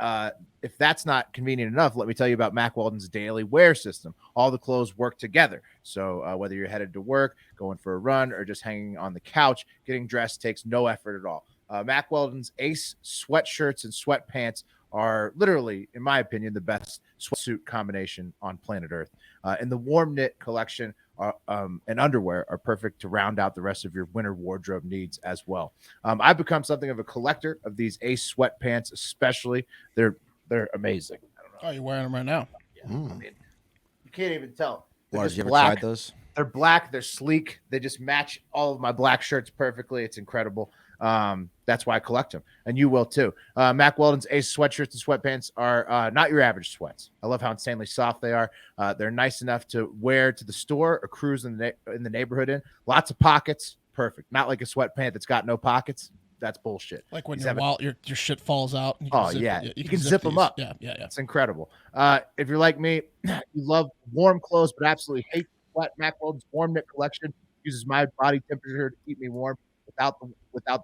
if that's not convenient enough, let me tell you about Mack Weldon's daily wear system. All the clothes work together. So whether you're headed to work, going for a run, or just hanging on the couch, getting dressed takes no effort at all. Mack Weldon's Ace sweatshirts and sweatpants are literally, in my opinion, the best sweatsuit combination on planet Earth. And the warm knit collection and underwear are perfect to round out the rest of your winter wardrobe needs as well. I've become something of a collector of these Ace sweatpants, especially. They're amazing. I don't know. Oh, you're wearing them right now. Yeah, I mean, you can't even tell. They're Lars, just you ever black. tried those? They're black. They're sleek. They just match all of my black shirts perfectly. It's incredible. That's why I collect them, and you will too. Mack Weldon's Ace sweatshirts and sweatpants are not your average sweats. I love how insanely soft they are. They're nice enough to wear to the store or cruise in the neighborhood in. Lots of pockets, perfect. Not like a sweatpant that's got no pockets. That's bullshit. Like when These your have your shit falls out. And you Oh, can zip yeah. it. You can zip them these. up. Yeah. It's incredible. If you're like me, you love warm clothes, but absolutely hate sweat. Mack Weldon's warm knit collection uses my body temperature to keep me warm without the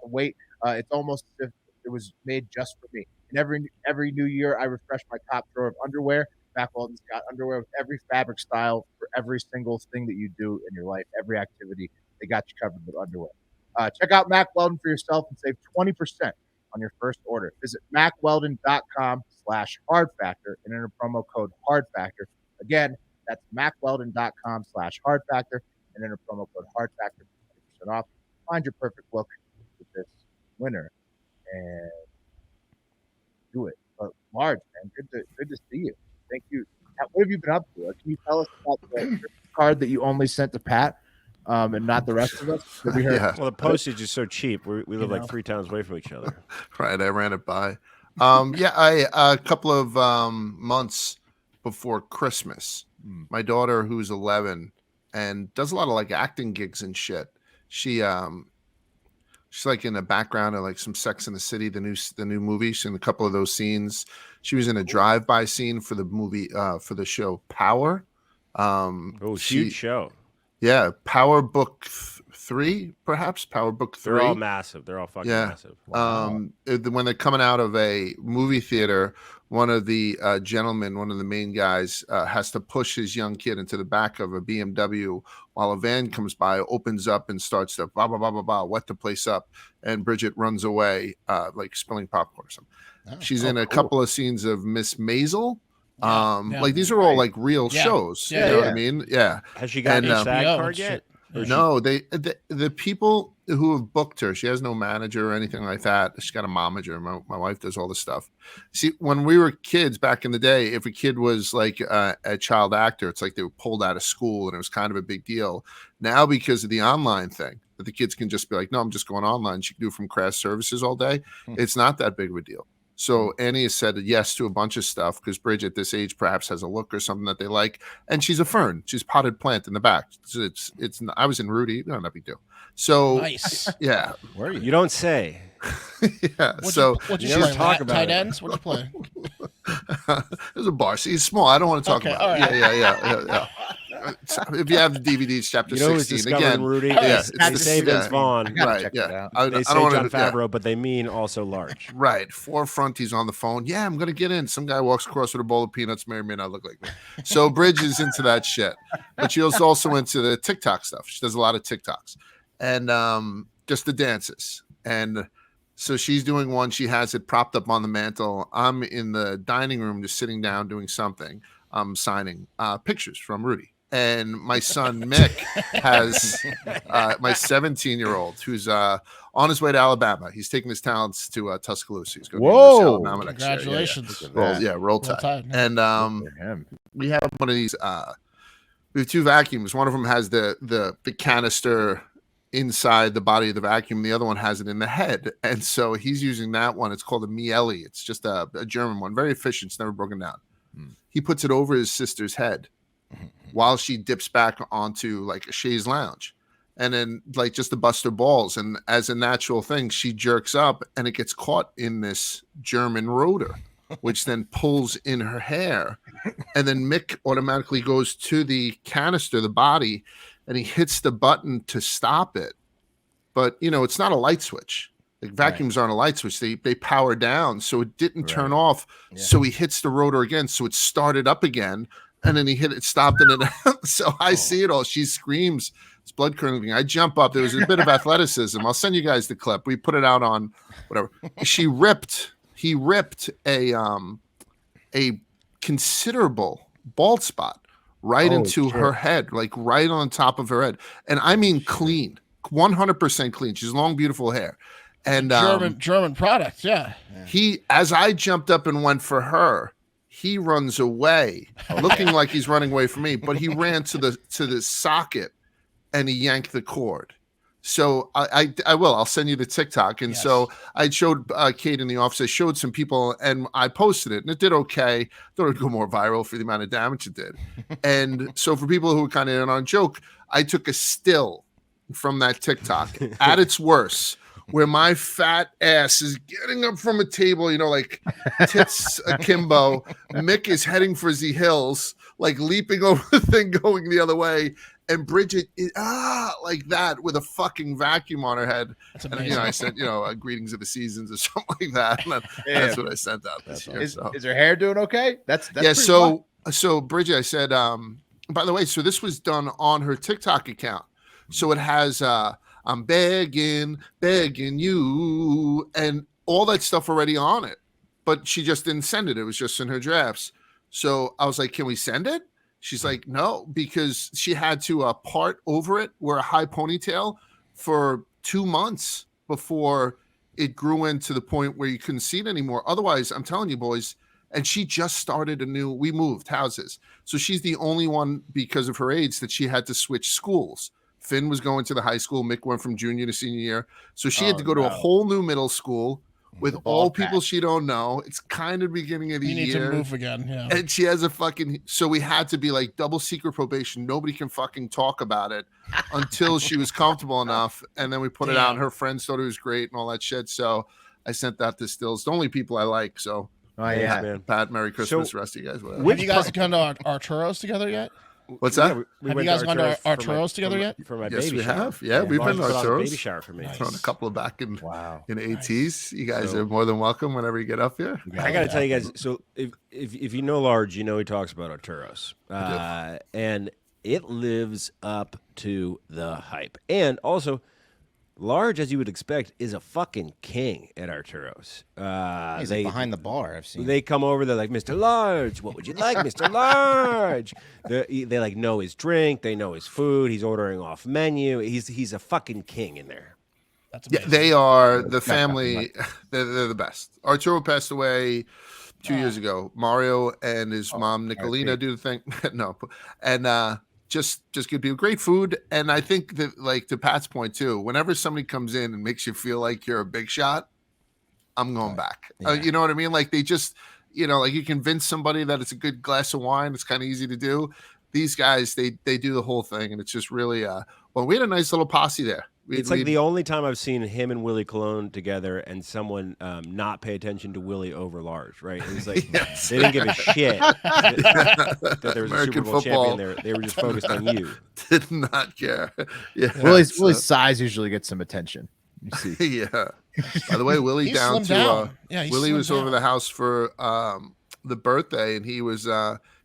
weight. It's almost as if it was made just for me. And every new year, I refresh my top drawer of underwear. Mack Weldon's got underwear with every fabric style for every single thing that you do in your life, every activity. They got you covered with underwear. Check out Mack Weldon for yourself and save 20% on your first order. Visit MackWeldon.com/hardfactor and enter promo code hardfactor. Again, that's MackWeldon.com/hardfactor and enter promo code hardfactor for 20% off. Find your perfect look with this winter and do it. But Marge, man, good to see you. Thank you. What have you been up to? Can you tell us about the card that you only sent to Pat? And not the rest of us. We heard. Yeah. Well, the postage is so cheap. We live like 3 towns away from each other. Right, I ran it by. I a couple of months before Christmas, my daughter, who's 11 and does a lot of like acting gigs and shit, she's like in the background of like some Sex in the City, the new movie. She's in a couple of those scenes. She was in a drive-by scene for the movie for the show Power. Huge show. Yeah, Power Book 3, perhaps Power Book 3. They're all massive. They're all fucking massive. Wow. When they're coming out of a movie theater, one of the gentlemen, one of the main guys, has to push his young kid into the back of a BMW while a van comes by, opens up, and starts to blah blah blah blah blah, wet the place up, and Bridget runs away, like spilling popcorn or something. She's in a couple of scenes of Miss Maisel. Like these are all like real shows. You know what I mean? Yeah. Has she gotten a SAG card yet? No, the people who have booked her, she has no manager or anything like that. She's got a momager. My wife does all this stuff. See, when we were kids back in the day, if a kid was like a child actor, it's like they were pulled out of school and it was kind of a big deal. Now, because of the online thing, that the kids can just be like, no, I'm just going online. She can do it from craft services all day. It's not that big of a deal. So Annie has said yes to a bunch of stuff because Bridget at this age perhaps has a look or something that they like, and she's a fern. She's potted plant in the back. So it's. I was in Rudy, no big deal. So Nice. Yeah, Where are you? You don't say. yeah. What'd you never play? talk about tight it. ends? What'd you play? There's a bar. See, it's small. I don't want to talk Okay, about all it. right. Yeah. If you have the DVDs, chapter You know who's 16 discovering again. Rudy? Yeah, They it's say the- Vince yeah. Vaughn. Right. check Yeah. that out. I They say don't want John to. Favreau, but they mean also large. Right. Forefront, he's on the phone. Yeah, I'm going to get in. Some guy walks across with a bowl of peanuts. May or may not look like me. So Bridge is into that shit. But she was also into the TikTok stuff. She does a lot of TikToks. And just the dances. And so she's doing one. She has it propped up on the mantle. I'm in the dining room just sitting down doing something. I'm signing pictures from Rudy. And my son Mick has my 17-year-old who's on his way to Alabama. He's taking his talents to Tuscaloosa. He's going to Whoa. University of Alabama next year. Congratulations. Roll Roll Tide. Tide, yeah. And we have one of these. We have 2 vacuums. One of them has the canister inside the body of the vacuum. The other one has it in the head. And so he's using that one. It's called a Miele. It's just a German one. Very efficient. It's never broken down. He puts it over his sister's head while she dips back onto like a chaise lounge, and then like just to bust her balls. And as a natural thing, she jerks up and it gets caught in this German rotor, which then pulls in her hair. And then Mick automatically goes to the canister, the body, and he hits the button to stop it. But, it's not a light switch. Like vacuums aren't a light switch. They power down, so it didn't turn Right. off. Yeah. So he hits the rotor again, so it started up again, and then he hit it, stopped, and then so I see it all. She screams, it's blood curdling. I jump up. There was a bit of athleticism. I'll send you guys the clip. We put it out on whatever. He ripped a considerable bald spot right Oh, into shit. her head, like right on top of her head, and I mean clean, 100% clean. She's long, beautiful hair. And German product, yeah. he, as I jumped up and went for her, he runs away, looking like he's running away from me. But he ran to the socket, and he yanked the cord. So I'll send you the TikTok. And so I showed Kate in the office. I showed some people, and I posted it, and it did okay. Thought it would go more viral for the amount of damage it did. And so for people who were kind of in on a joke, I took a still from that TikTok at its worst, where my fat ass is getting up from a table, like tits akimbo. Mick is heading for the hills, like leaping over the thing, going the other way. And Bridget is like that with a fucking vacuum on her head. That's And amazing. I said, greetings of the seasons or something like that. And that's what I sent out this year. Is her hair doing okay? That's Yeah. pretty wild. So Bridget, I said, by the way, so this was done on her TikTok account. So it has, I'm begging you, and all that stuff already on it. But she just didn't send it. It was just in her drafts. So I was like, can we send it? She's like, no, because she had to part over it, wear a high ponytail for 2 months before it grew into the point where you couldn't see it anymore. Otherwise, I'm telling you, boys, and she just started we moved houses. So she's the only one, because of her age, that she had to switch schools. Finn was going to the high school. Mick went from junior to senior year. So she had to go to a whole new middle school with all people she don't know. It's kind of beginning of the You need year. to move again, yeah. And she has so we had to be like double secret probation. Nobody can fucking talk about it until she was comfortable enough. And then we put it out, and her friends thought it was great and all that shit. So I sent that to Stills. The only people I like. So Oh yeah. man. Pat, Merry Christmas, So- rest of you guys. Whatever. Have you guys gone to Arturo's together yet? What's that? We Have went you guys to gone to Arturo's Arturo's together yet? For my Yes, baby we shower. have. Yeah, we've Barnes been to put on a Arturo's. baby shower for me. Nice. Throwing a couple of back in Wow. ATs. You guys So- are more than welcome whenever you get up here. I got to tell you guys. So if you know Large, he talks about Arturo's, and it lives up to the hype. And also, Large, as you would expect, is a fucking king at Arturo's. He's like behind the bar. I've seen. They come over. They're like, Mr. Large, what would you like, Mr. Large? They like know his drink. They know his food. He's ordering off menu. He's a fucking king in there. That's Yeah, amazing. they are the family. They're the best. Arturo passed away 2 years ago. Mario and his mom Nicolina do the thing. No, and just good people, great food. And I think that, like, to Pat's point too, whenever somebody comes in and makes you feel like you're a big shot, I'm going back. You know what I mean? Like, they just, like, you convince somebody that it's a good glass of wine. It's kind of easy to do. These guys, they do the whole thing, and it's just really well, we had a nice little posse there. It's like the only time I've seen him and Willie Colon together, and someone not pay attention to Willie over Large. Right? It was like they didn't give a shit that there was American a Super Bowl football. champion there. They were just focused on you. did not care. Yeah, Willie's so- size usually gets some attention. You see. Yeah. By the way, Willie He down slimmed to down. Yeah, he Willie slimmed was over down. the house for the birthday, and he was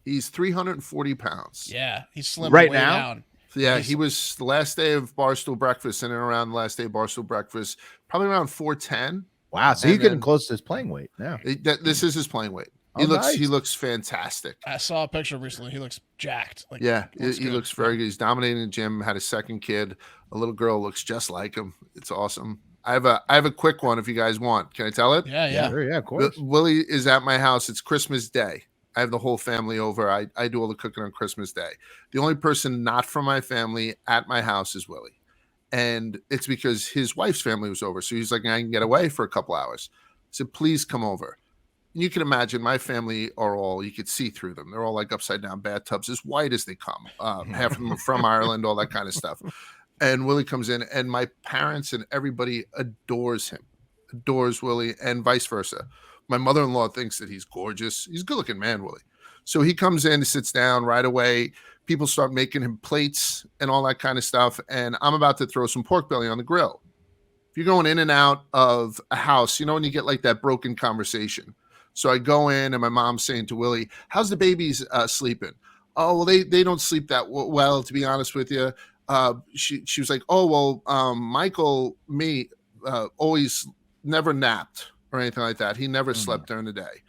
he's 340 pounds. Yeah, he's slimming Right way now? down. Yeah, He's- he was the last day of Barstool breakfast, and around the last day of Barstool breakfast, probably around 410. Wow. So And he's getting then- close to his playing weight now. This is his playing weight. Oh, He nice. looks fantastic. I saw a picture recently. He looks jacked. Like, Yeah, looks he good. looks very good. He's dominating the gym. Had a second kid. A little girl looks just like him. It's awesome. I have a quick one if you guys want. Can I tell it? Yeah. Sure, yeah, of course. Willie is at my house. It's Christmas Day. I have the whole family over. I do all the cooking on Christmas Day. The only person not from my family at my house is Willie. And it's because his wife's family was over. So he's like, I can get away for a couple hours. I said, please come over. And you can imagine my family are all, you could see through them. They're all like upside down bathtubs, as white as they come. Half of them are from Ireland, all that kind of stuff. And Willie comes in, and my parents and everybody adores him, adores Willie, and vice versa. My mother-in-law thinks that he's gorgeous. He's a good-looking man, Willie. So he comes in, sits down right away. People start making him plates and all that kind of stuff. And I'm about to throw some pork belly on the grill. if you're going in and out of a house, you know, when you get like that broken conversation. So I go in and my mom's saying to Willie, how's the babies sleeping? Oh, well, they don't sleep that well, to be honest with you. She was like, oh, well, Michael, always never napped or anything like that. He never slept during the day.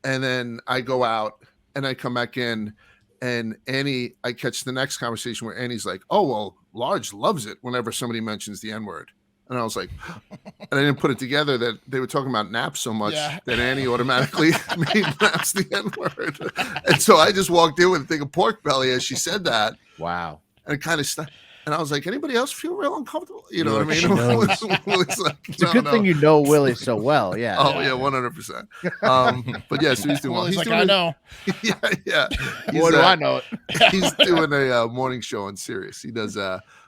And then I go out and I come back in, and Annie, I catch the next conversation where Annie's like, oh, well, Large loves it whenever somebody mentions the N-word. And I was like, and I didn't put it together that they were talking about naps so much that Annie automatically made naps the N-word. And so I just walked in with a thing of pork belly as she said that. Wow. And it kind of and I was like, anybody else feel real uncomfortable? You know what I mean? It's a good thing you know Willie so well. Yeah. Oh, yeah, 100%. But yeah, so he's doing well. Willie's He's like, doing I know. Yeah. Boy, do I know it. He's doing a morning show on Sirius. He does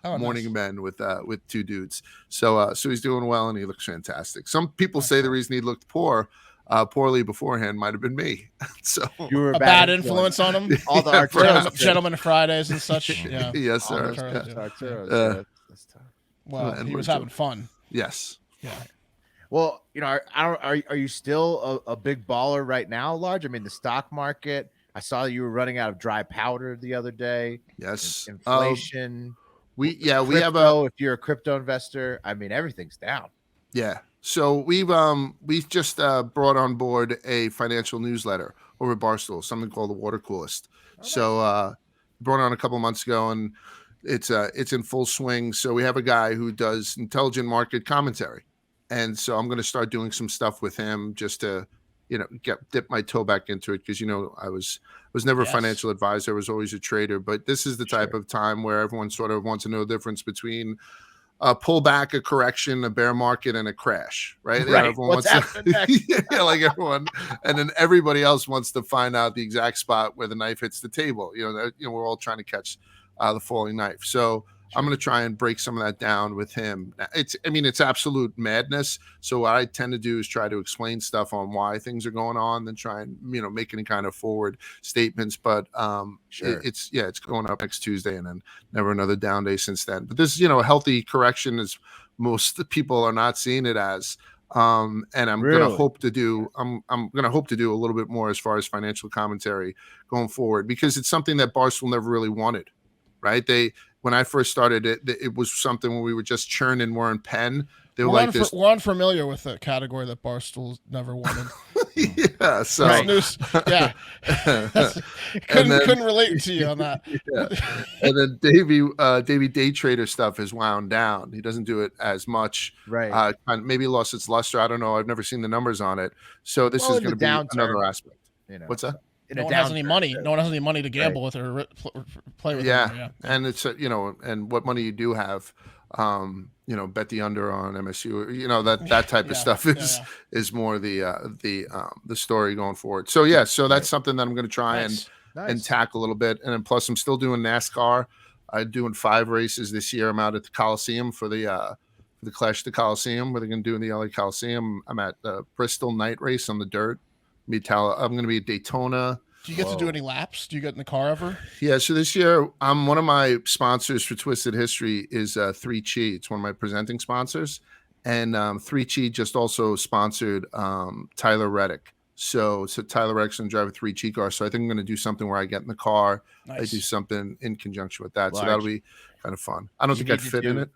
Morning nice. Men with two dudes. So he's doing well and he looks fantastic. Some people say the reason he looked poorly beforehand might have been me. So You were A bad influence on him. All the Yeah, Arturos. Gentlemen Fridays and such. Yeah. Yes, All sir. the Arturos, yeah. Arturos. That's tough. Well, And he was we're having fun. Yes. Yeah. Well, you know, are you still a big baller right now, Large? I mean, the stock market. I saw you were running out of dry powder the other day. Yes. Inflation. We have if you're a crypto investor, I mean, everything's down. Yeah. So we've just brought on board a financial newsletter over at Barstool, something called the Water Coolest. So brought on a couple months ago, and it's in full swing. So we have a guy who does intelligent market commentary, and so I'm going to start doing some stuff with him just to, you know, dip my toe back into it, because, you know, I was never a financial advisor. I was always a trader, but this is the type of time where everyone sort of wants to know the difference between a pullback, a correction, a bear market, and a crash, right? Right. Everyone What's wants happening next? yeah, like everyone, and then everybody else wants to find out the exact spot where the knife hits the table. You know, we're all trying to catch the falling knife. So I'm going to try and break some of that down with him. It's absolute madness. So what I tend to do is try to explain stuff on why things are going on, then try and, you know, make any kind of forward statements. But it's going up next Tuesday, and then never another down day since then. But this is, you know, a healthy correction, as most people are not seeing it as. And I'm going to hope to do a little bit more as far as financial commentary going forward, because it's something that Barstool never really wanted, right? When I first started it was something when we were just churning Warren Penn. They were We're unfamiliar with the category that Barstool never wanted. Yeah, so couldn't relate to you on that. Yeah. And then Davey Day Trader stuff is wound down. He doesn't do it as much. Right. Maybe lost its luster. I don't know. I've never seen the numbers on it. So this is going to be another aspect. You know, what's that? No one has any money. No one has any money to gamble with or play with. Yeah, and it's you know, and what money you do have, you know, bet the under on MSU. You know, that type of stuff is more the story going forward. So so that's something that I'm going to try and tackle a little bit. And then plus I'm still doing NASCAR. I'm doing 5 races this year. I'm out at the Coliseum for the Clash of the Coliseum, where they're going to do in the LA Coliseum. I'm at the Bristol night race on the dirt. I'm going to be at Daytona. Do you get to do any laps? Do you get in the car ever? Yeah, so this year, one of my sponsors for Twisted History is 3Chi. It's one of my presenting sponsors. And 3Chi just also sponsored Tyler Reddick. So Tyler Reddick's going to drive a 3Chi car. So I think I'm going to do something where I get in the car. Nice. I do something in conjunction with that. So that'll be kind of fun. I don't think I'd fit in it.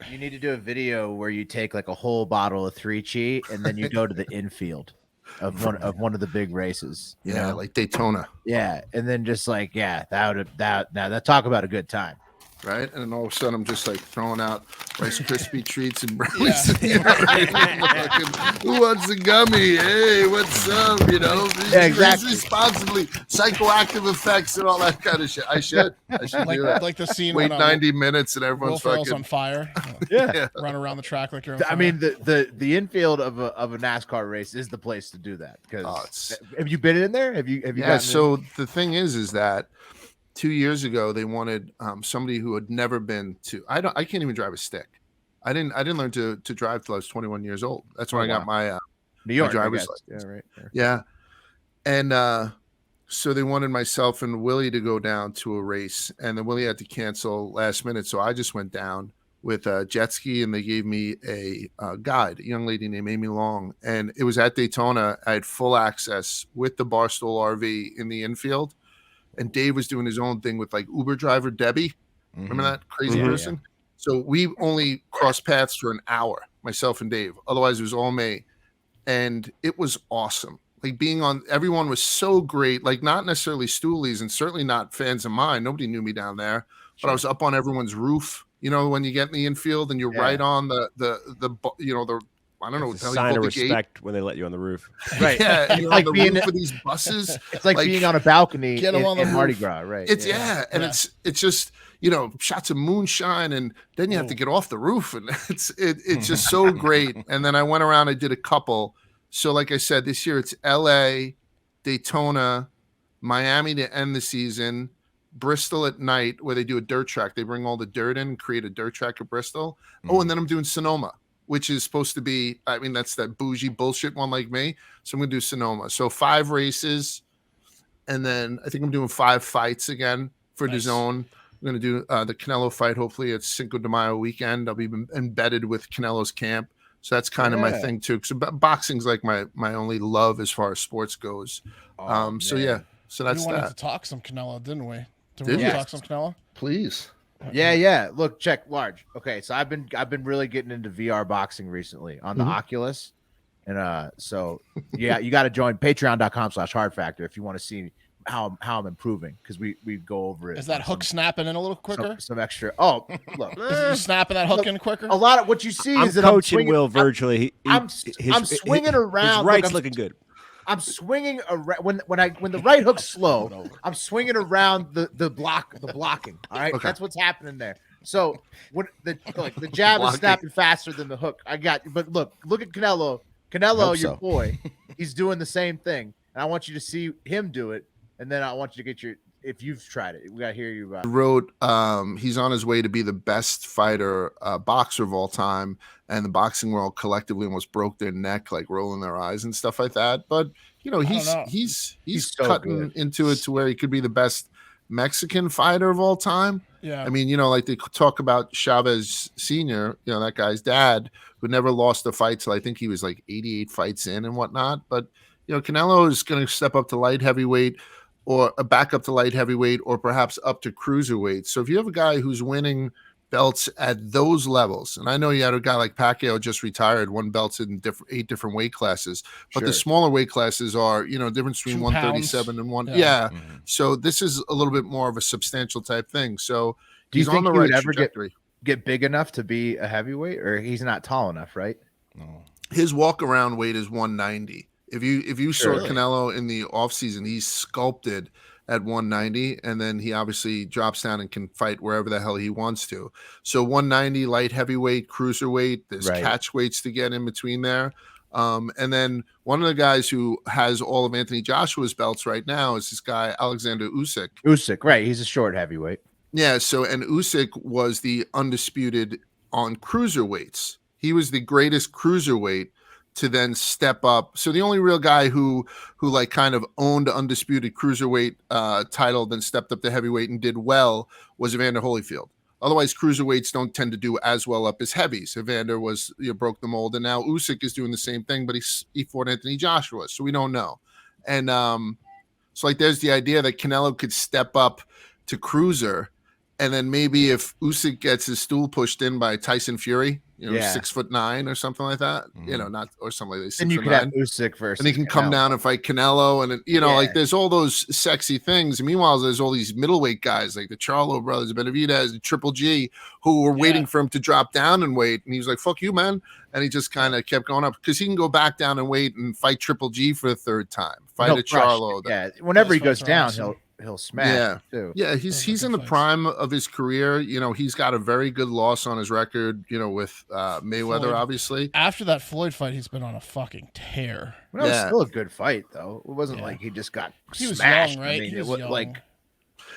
You need to do a video where you take like a whole bottle of 3Chi and then you go to the infield of one of the big races, you know, like Daytona. Yeah, and then just like that talk about a good time, right? And then all of a sudden I'm just like throwing out Rice Krispie treats and brownies. Who wants a gummy? Hey, what's up? You know, exactly. Responsibly, psychoactive effects and all that kind of shit. I should do that. Like the scene wait when 90 minutes and everyone's fucking on fire. Run around the track like you're on fire. I mean, the infield of a NASCAR race is the place to do that. Because have you been in there? Have you? Yeah. So the thing is that 2 years ago they wanted somebody who had never been to. I can't even drive a stick. I didn't learn to drive till I was 21 years old. That's when I got my New York my driver's license. Yeah, right. Yeah, and so they wanted myself and Willie to go down to a race, and then Willie had to cancel last minute, so I just went down with a jet ski, and they gave me a guide, a young lady named Amy Long, and it was at Daytona. I had full access with the Barstool RV in the infield, and Dave was doing his own thing with like Uber driver Debbie. Remember that crazy person? Yeah. So we only crossed paths for an hour, myself and Dave. Otherwise, it was all me, and it was awesome. Like being on, everyone was so great. Like not necessarily stoolies, and certainly not fans of mine. Nobody knew me down there, but I was up on everyone's roof. You know, when you get in the infield and you're right on the you know, the I don't know what the hell sign you call of the respect gate. when they let you on the roof. Right. Yeah, and you're like on the being roof of these buses. It's like being on a balcony Get 'em on the in Mardi roof. Gras, right? It's and it's just, you know, shots of moonshine, and then you have to get off the roof, and it's just so great. And then I went around, I did a couple. So like I said, this year it's LA, Daytona, Miami to end the season, Bristol at night where they do a dirt track. They bring all the dirt in and create a dirt track at Bristol. Oh, and then I'm doing Sonoma, which is supposed to be, I mean, that's that bougie bullshit one like me. So I'm going to do Sonoma. So 5 races. And then I think I'm doing 5 fights again for DAZN. I'm going to do the Canelo fight. Hopefully it's Cinco de Mayo weekend. I'll be embedded with Canelo's camp. So that's kind of my thing too. So boxing's like my only love as far as sports goes. So yeah, so that's we wanted that. to talk some Canelo, didn't we? Did Did we you? talk some Canelo? Please. Yeah. Look, check large. Okay, so I've been really getting into VR boxing recently on the Oculus, and so yeah, you got to join Patreon.com/Hard Factor if you want to see how I'm improving, because we go over it. Is that hook snapping in a little quicker? Some extra. Oh, look, Is you snapping that hook in quicker? a lot of what you see I'm is that coaching I'm swinging, Will virtually. I'm swinging around. His right's look, looking good. I'm swinging around when the right hook's slow. I'm swinging around the blocking. All right, that's what's happening there. So when the jab is snapping faster than the hook. But look at Canelo. Canelo, your boy, he's doing the same thing, and I want you to see him do it, and then I want you to get if you've tried it. We got to hear you about it. Wrote he's on his way to be the best fighter boxer of all time, and the boxing world collectively almost broke their neck, like rolling their eyes and stuff like that. But you know, he's so cutting into it to where he could be the best Mexican fighter of all time. Yeah. I mean, you know, like they talk about Chavez Sr., you know, that guy's dad, who never lost a fight till I think he was like 88 fights in and whatnot. But you know, Canelo is going to step up to light heavyweight, or back up to light heavyweight, or perhaps up to cruiserweight. So if you have a guy who's winning belts at those levels, and I know you had a guy like Pacquiao just retired, won belts in 8 different weight classes, but the smaller weight classes are, you know, difference between 137 and 1. Yeah. So this is a little bit more of a substantial type thing. So do you he's think on the he right would ever trajectory. get big enough to be a heavyweight, or he's not tall enough, right? No. His walk around weight is 190. If you saw Canelo in the offseason, he's sculpted at 190, and then he obviously drops down and can fight wherever the hell he wants to. So 190, light heavyweight, cruiserweight, there's catch weights to get in between there. And then one of the guys who has all of Anthony Joshua's belts right now is this guy, Alexander Usyk. Usyk, right. He's a short heavyweight. Yeah, so, and Usyk was the undisputed on cruiserweights. He was the greatest cruiserweight to then step up. So the only real guy who like kind of owned undisputed cruiserweight title, then stepped up to heavyweight and did well, was Evander Holyfield. Otherwise, cruiserweights don't tend to do as well up as heavies. Evander was, you know, broke the mold, and now Usyk is doing the same thing, but he fought Anthony Joshua, so we don't know. And so like there's the idea that Canelo could step up to cruiser, and then maybe if Usyk gets his stool pushed in by Tyson Fury, you know, 6'9" or something like that, you know, not, or something like that. And you could have Usyk versus, and he can come down and fight Canelo, and you know, like there's all those sexy things. And meanwhile, there's all these middleweight guys like the Charlo brothers, Benavidez, the Triple G, who were waiting for him to drop down and weight, and he was like, "Fuck you, man," and he just kind of kept going up because he can go back down and weight and fight Triple G for the 3rd time, fight a Charlo. Yeah, whenever he goes down, he'll smash too. Yeah, he's in the prime of his career. You know, he's got a very good loss on his record, you know, with Mayweather, Floyd, obviously. After that Floyd fight, he's been on a fucking tear. Well, it was still a good fight, though. It wasn't like he just got smashed. Young, right? I mean, he was young. like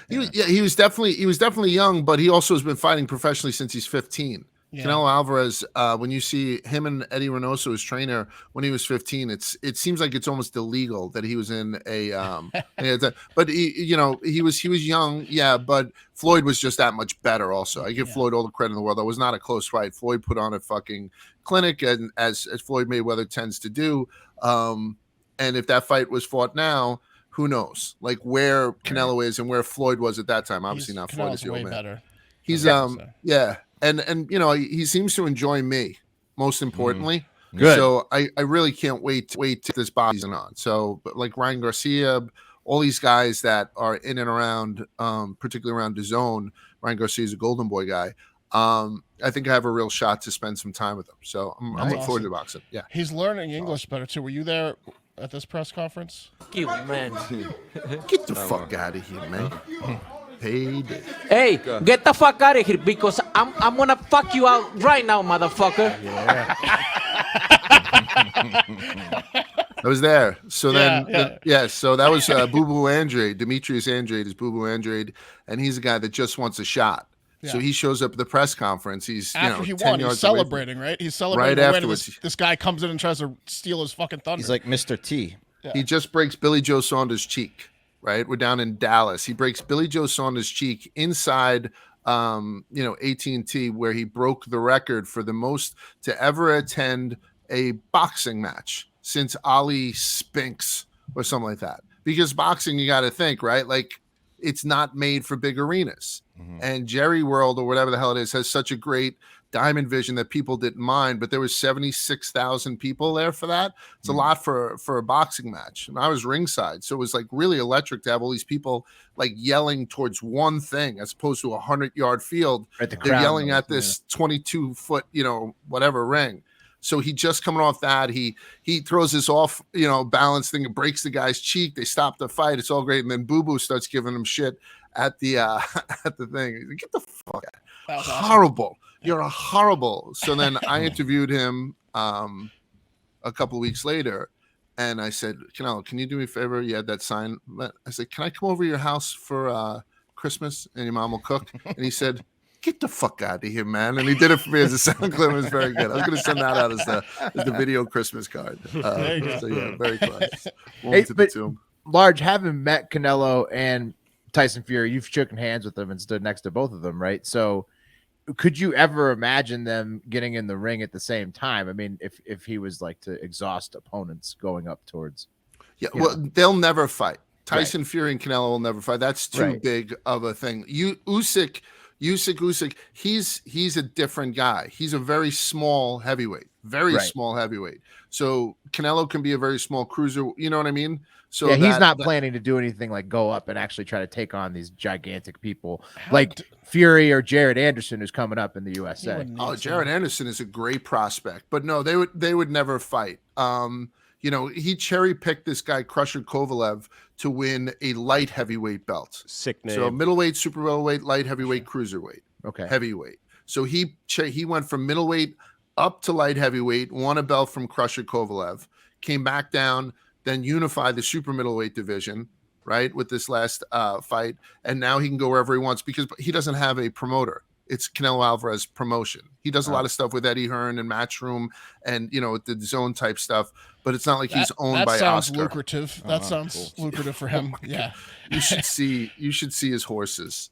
he was definitely young, but he also has been fighting professionally since he's 15. Canelo Alvarez, when you see him and Eddie Reynoso, his trainer, when he was 15, it seems like it's almost illegal that he was in a but he was young, yeah, but Floyd was just that much better also. I give Floyd all the credit in the world. That was not a close fight. Floyd put on a fucking clinic, and as Floyd Mayweather tends to do. And if that fight was fought now, who knows? Like where Canelo is and where Floyd was at that time. Obviously not Floyd is the old man. Better. He's yeah. And he seems to enjoy me, most importantly. Good. So I really can't wait to this body's on. So but like Ryan Garcia, all these guys that are in and around, particularly around DAZN. Ryan Garcia is a Golden Boy guy. I think I have a real shot to spend some time with him. So I'm looking forward to boxing. Yeah. He's learning English better too. Were you there at this press conference? You, man. Get the fuck out of here, man. Payday. Hey, get the fuck out of here because I'm gonna fuck you out right now, motherfucker. Yeah. I was there. So so that was Boo Boo Andrade. Demetrius Andrade is Boo Boo Andrade, and he's a guy that just wants a shot. Yeah. So he shows up at the press conference. He's after he 10 won, he's celebrating, right? He's celebrating right afterwards. This guy comes in and tries to steal his fucking thunder. He's like Mr. T. Yeah. He just breaks Billy Joe Saunders' cheek. Right, we're down in Dallas. He breaks Billy Joe Saunders' cheek inside, AT&T, where he broke the record for the most to ever attend a boxing match since Ali Spinks or something like that. Because boxing, you got to think, right? Like it's not made for big arenas. Mm-hmm. And Jerry World or whatever the hell it is has such a great diamond vision that people didn't mind, but there was 76,000 people there for that. It's a lot for a boxing match. And I was ringside. So it was like really electric to have all these people like yelling towards one thing as opposed to a 100-yard field. Right, they're yelling at this 22-foot, whatever ring. So he just coming off that, he throws this off, balance thing and breaks the guy's cheek. They stop the fight. It's all great. And then Boo Boo starts giving him shit at the at the thing. Get the fuck out. Horrible. Awesome. You're a horrible. So then I interviewed him a couple of weeks later, and I said, Canelo, can you do me a favor? You had that sign. I said, can I come over to your house for Christmas and your mom will cook? And he said, get the fuck out of here, man. And he did it for me as a sound clip. It was very good. I was going to send that out as the video Christmas card. So yeah, very close. Large, having met Canelo and Tyson Fury, you've shaken hands with them and stood next to both of them, right? So could you ever imagine them getting in the ring at the same time? I mean, if he was like to exhaust opponents going up towards. Yeah, they'll never fight. Tyson Fury and Canelo will never fight. That's too big of a thing. Usyk, he's a different guy. He's a very small heavyweight, small heavyweight. So Canelo can be a very small cruiser. You know what I mean? So he's not planning to do anything like go up and actually try to take on these gigantic people like Fury or Jared Anderson, who's coming up in the USA. Oh, Jared Anderson is a great prospect, but no, they would never fight. He cherry picked this guy Crusher Kovalev to win a light heavyweight belt. Sick name. So middleweight, super middleweight, light heavyweight, cruiserweight. Okay. Heavyweight. So he went from middleweight up to light heavyweight, won a belt from Crusher Kovalev, came back down, then unified the super middleweight division, right, with this last fight, and now he can go wherever he wants because he doesn't have a promoter. It's Canelo Alvarez promotion. He does a lot of stuff with Eddie Hearn and Matchroom and the zone type stuff, but it's not like he's owned by Oscar. That sounds lucrative. That sounds lucrative for him. Yeah. You should see his horses.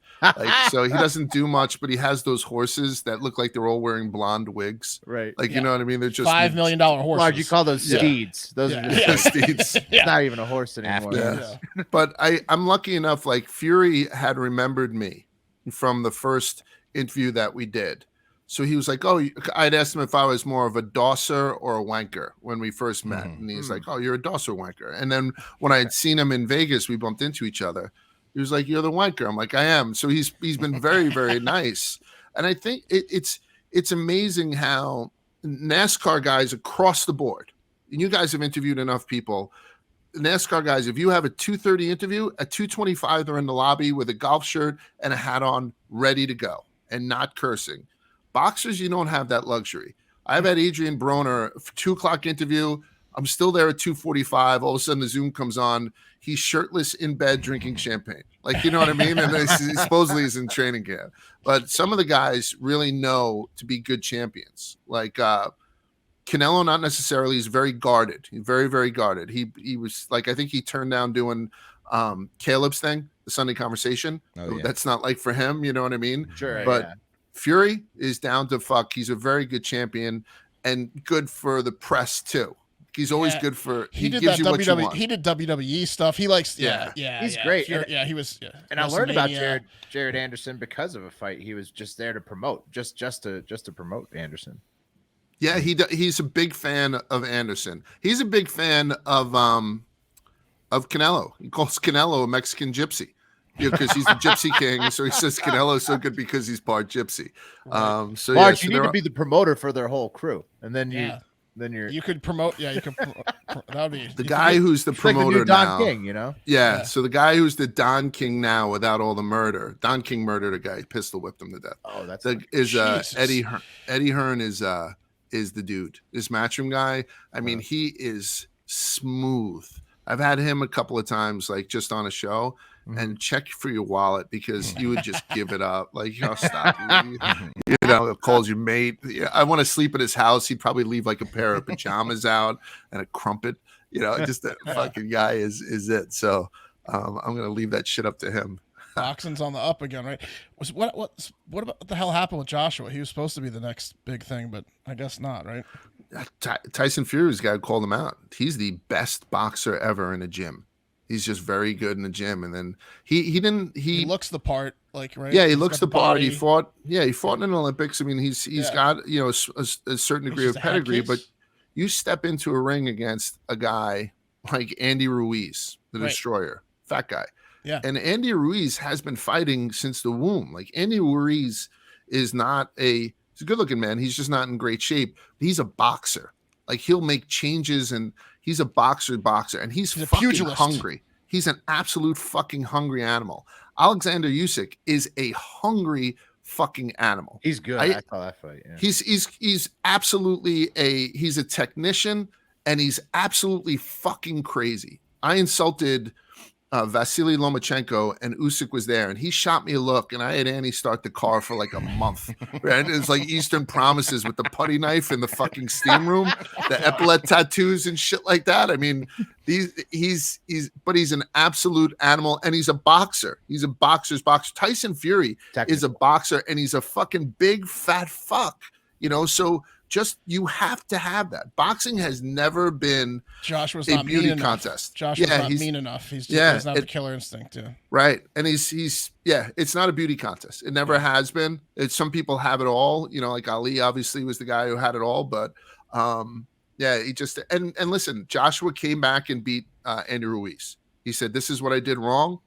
So he doesn't do much, but he has those horses that look like they're all wearing blonde wigs. Right. You know what I mean? They're just $5 million horses. Why'd you call those steeds? Those are just steeds. It's not even a horse anymore. Yeah. But I'm lucky enough, like Fury had remembered me from the first interview that we did. So he was like, oh, I'd asked him if I was more of a dosser or a wanker when we first met. And he's like, oh, you're a dosser wanker. And then when I had seen him in Vegas, we bumped into each other. He was like, you're the wanker. I'm like, I am. So he's been very, very nice. And I think it's amazing how NASCAR guys across the board, and you guys have interviewed enough people, NASCAR guys, if you have a 2:30 interview, at 2:25 they're in the lobby with a golf shirt and a hat on, ready to go and not cursing. Boxers, you don't have that luxury. I've had Adrian Broner, 2:00 interview. I'm still there at 2:45. All of a sudden, the Zoom comes on. He's shirtless in bed drinking champagne. Like, you know what I mean? And then he supposedly is in training camp. But some of the guys really know to be good champions. Like Canelo, not necessarily. He's very guarded. He's very, very guarded. He was like, I think he turned down doing Caleb's thing, the Sunday Conversation. Oh, yeah. That's not like for him. You know what I mean? Sure. But yeah. Fury is down to fuck. He's a very good champion and good for the press too. He's always good for. He did gives that you what you want. He did WWE stuff. He likes. Yeah. He's great. Fury, he was. Yeah, And I learned about WrestleMania. Jared Anderson because of a fight. He was just there to promote, just to promote Anderson. Yeah, he's a big fan of Anderson. He's a big fan of Canelo. He calls Canelo a Mexican gypsy because he's the Gypsy King. So he says Canelo's so good because he's part gypsy. So Mark, yeah, you need to be the promoter for their whole crew, and then you could promote. Yeah, you could. That would be the guy who's the it's like the promoter new Don now. King, you know? Yeah, so the guy who's the Don King now, without all the murder. Don King murdered a guy, pistol whipped him to death. Oh, that's Jesus. Eddie Hearn. Eddie Hearn is the dude. This Matchroom guy. I mean, he is smooth. I've had him a couple of times, like just on a show, and check for your wallet because you would just give it up. Like, I'll stop you. You know, calls you mate. Yeah, I want to sleep at his house. He'd probably leave like a pair of pajamas out and a crumpet. You know, just that fucking guy is it. So I'm gonna leave that shit up to him. Boxing's on the up again, right? What about what the hell happened with Joshua? He was supposed to be the next big thing, but I guess not, right? Tyson Fury's got to call him out. He's the best boxer ever in a gym. He's just very good in the gym. And then he looks the part, like, right? Yeah, he He's looks got the part. He body. fought in the Olympics. I mean, he's got, you know, a certain degree of just a head pedigree, case. but you step into a ring against a guy like Andy Ruiz, the Right. Destroyer, fat guy. Yeah. And Andy Ruiz has been fighting since the womb. Like, Andy Ruiz is not he's a good looking man. He's just not in great shape. He's a boxer. Like, he'll make changes, and he's a boxer, and he's a fucking pugilist. hungry. He's an absolute fucking hungry animal. Alexander Usyk is a hungry fucking animal. He's good. I saw that fight. Yeah. He's absolutely he's a technician, and he's absolutely fucking crazy. I insulted Vasily Lomachenko, and Usyk was there, and he shot me a look, and I had Annie start the car for like a month. Right? It's like Eastern Promises with the putty knife in the fucking steam room, the epaulette tattoos and shit like that. I mean, he's an absolute animal, and he's a boxer. He's a boxer's boxer. Tyson Fury is a boxer, and he's a fucking big fat fuck. You know, so just you have to have that. Boxing has never been Joshua's a not beauty mean enough. contest. Joshua's not mean enough. He doesn't have the killer instinct. Yeah. Right. And he's it's not a beauty contest. It never has been. Some people have it all, you know, like Ali obviously was the guy who had it all, but he just and listen, Joshua came back and beat Andy Ruiz. He said, "This is what I did wrong,"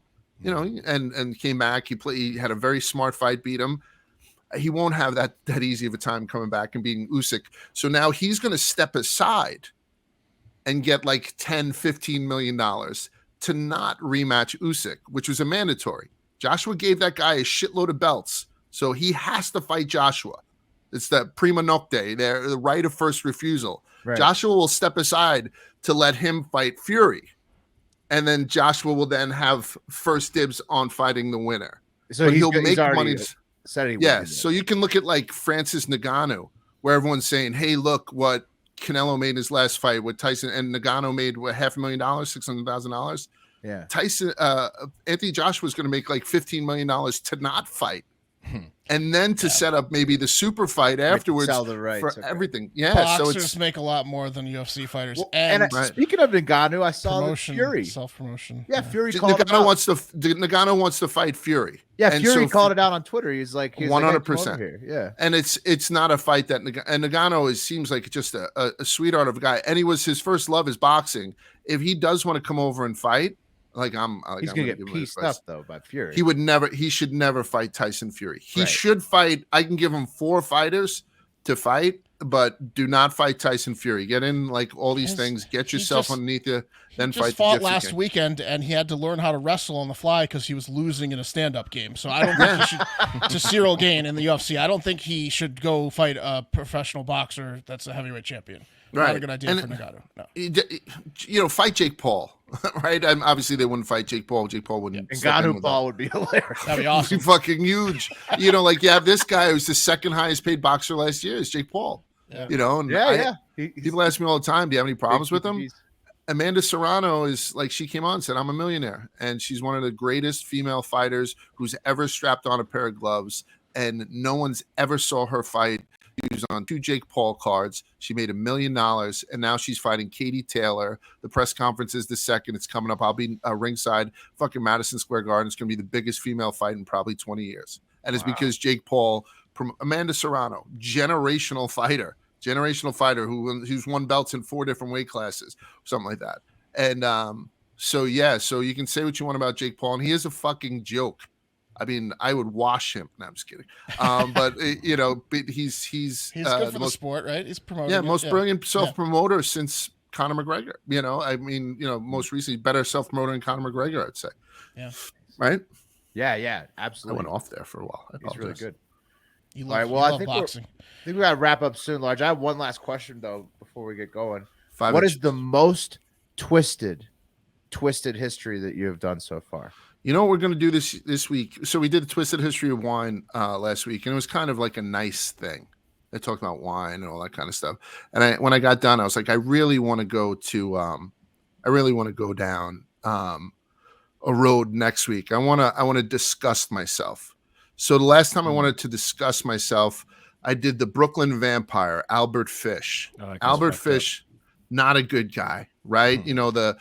you know, and came back. He had a very smart fight, beat him. He won't have that easy of a time coming back and beating Usyk. So now he's going to step aside and get like $10-15 million to not rematch Usyk, which was a mandatory. Joshua gave that guy a shitload of belts, so he has to fight Joshua. It's the prima nocte, the right of first refusal. Right. Joshua will step aside to let him fight Fury, and then Joshua will then have first dibs on fighting the winner. So he'll make money. Yeah, so you can look at like Francis Ngannou, where everyone's saying, "Hey, look what Canelo made in his last fight with Tyson," and Ngannou made $500,000, $600,000. Yeah, Tyson, Anthony Joshua is going to make like $15 million to not fight, and then to set up maybe the super fight afterwards sell the rights, for everything. Yeah, boxers so it's make a lot more than UFC fighters. Well, and speaking of Ngannou, I saw promotion, Fury self-promotion. Yeah, Fury called Ngannou wants to fight Fury. Yeah, and Fury so called it out on Twitter. He's like 100%. Yeah, and it's not a fight that Ngannou seems like just a sweetheart of a guy, and he was his first love is boxing. If he does want to come over and fight, he's gonna get pieced up though by Fury. He should never fight Tyson Fury. He should fight. I can give him 4 fighters to fight, but do not fight Tyson Fury. Get in like all these things. Get yourself underneath you. Then fight. He just fought last weekend, and he had to learn how to wrestle on the fly because he was losing in a stand-up game. So I don't think he should to Cyril Gane in the UFC. I don't think he should go fight a professional boxer that's a heavyweight champion. Not a good idea And for Nagano. No. You know, fight Jake Paul, right? Obviously, they wouldn't fight Jake Paul. Jake Paul wouldn't. And step in Ngannou with Paul would be hilarious. That'd be He'd awesome. be fucking huge. You know, like you have this guy who's the second highest paid boxer last year is Jake Paul. Yeah. You know, and people ask me all the time, do you have any problems with him? Amanda Serrano is like, she came on and said, I'm a millionaire. And she's one of the greatest female fighters who's ever strapped on a pair of gloves. And no one's ever saw her fight. She was on 2 Jake Paul cards. She made $1 million. And now she's fighting Katie Taylor. The press conference is the 2nd. It's coming up. I'll be ringside, fucking Madison Square Garden. It's going to be the biggest female fight in probably 20 years. And it's because Jake Paul, Amanda Serrano, generational fighter who's won belts in 4 different weight classes, something like that. And so you can say what you want about Jake Paul, and he is a fucking joke. I mean, I would wash him. No, I'm just kidding. But you know, he's good for the sport, right? He's promoting. Most brilliant self-promoter since Conor McGregor. You know, I mean, you know, most recently better self-promoter than Conor McGregor, I'd say. Yeah. Right. Yeah, absolutely. I went off there for a while. He's really good. You All right. Well, I think we got to wrap up soon, Large. I have one last question though before we get going. What is the most twisted history that you have done so far? You know what we're going to do this week? So we did a Twisted History of Wine last week, and it was kind of like a nice thing. They talked about wine and all that kind of stuff. And when I got done, I was like, I really want to go down a road next week. I want to disgust myself. So the last time I wanted to discuss myself, I did the Brooklyn Vampire, Albert Fish. Albert Fish, not a good guy, right? You know, the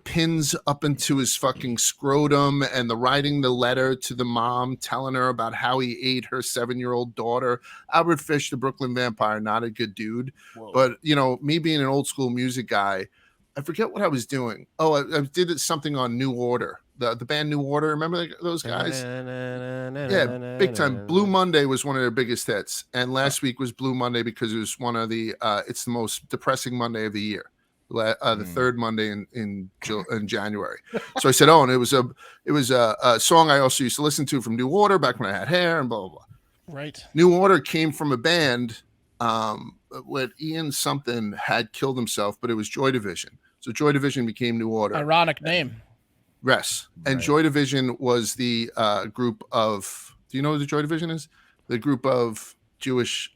pins up into his fucking scrotum and the writing the letter to the mom telling her about how he ate her 7-year-old daughter. Albert Fish, the Brooklyn Vampire, not a good dude. Whoa. But, you know, me being an old school music guy, I forget what I was doing. Oh, I did something on New Order. The band New Order, remember those guys? Yeah, big time. Blue Monday was one of their biggest hits, and last week was Blue Monday because it was one of the. It's the most depressing Monday of the year, the third Monday in January. So I said, oh, and it was a song I also used to listen to from New Order back when I had hair and blah blah blah. Right. New Order came from a band where Ian something had killed himself, but it was Joy Division. So Joy Division became New Order. Ironic name. Yes. And Joy Division was the group of, do you know what the Joy Division is? The group of Jewish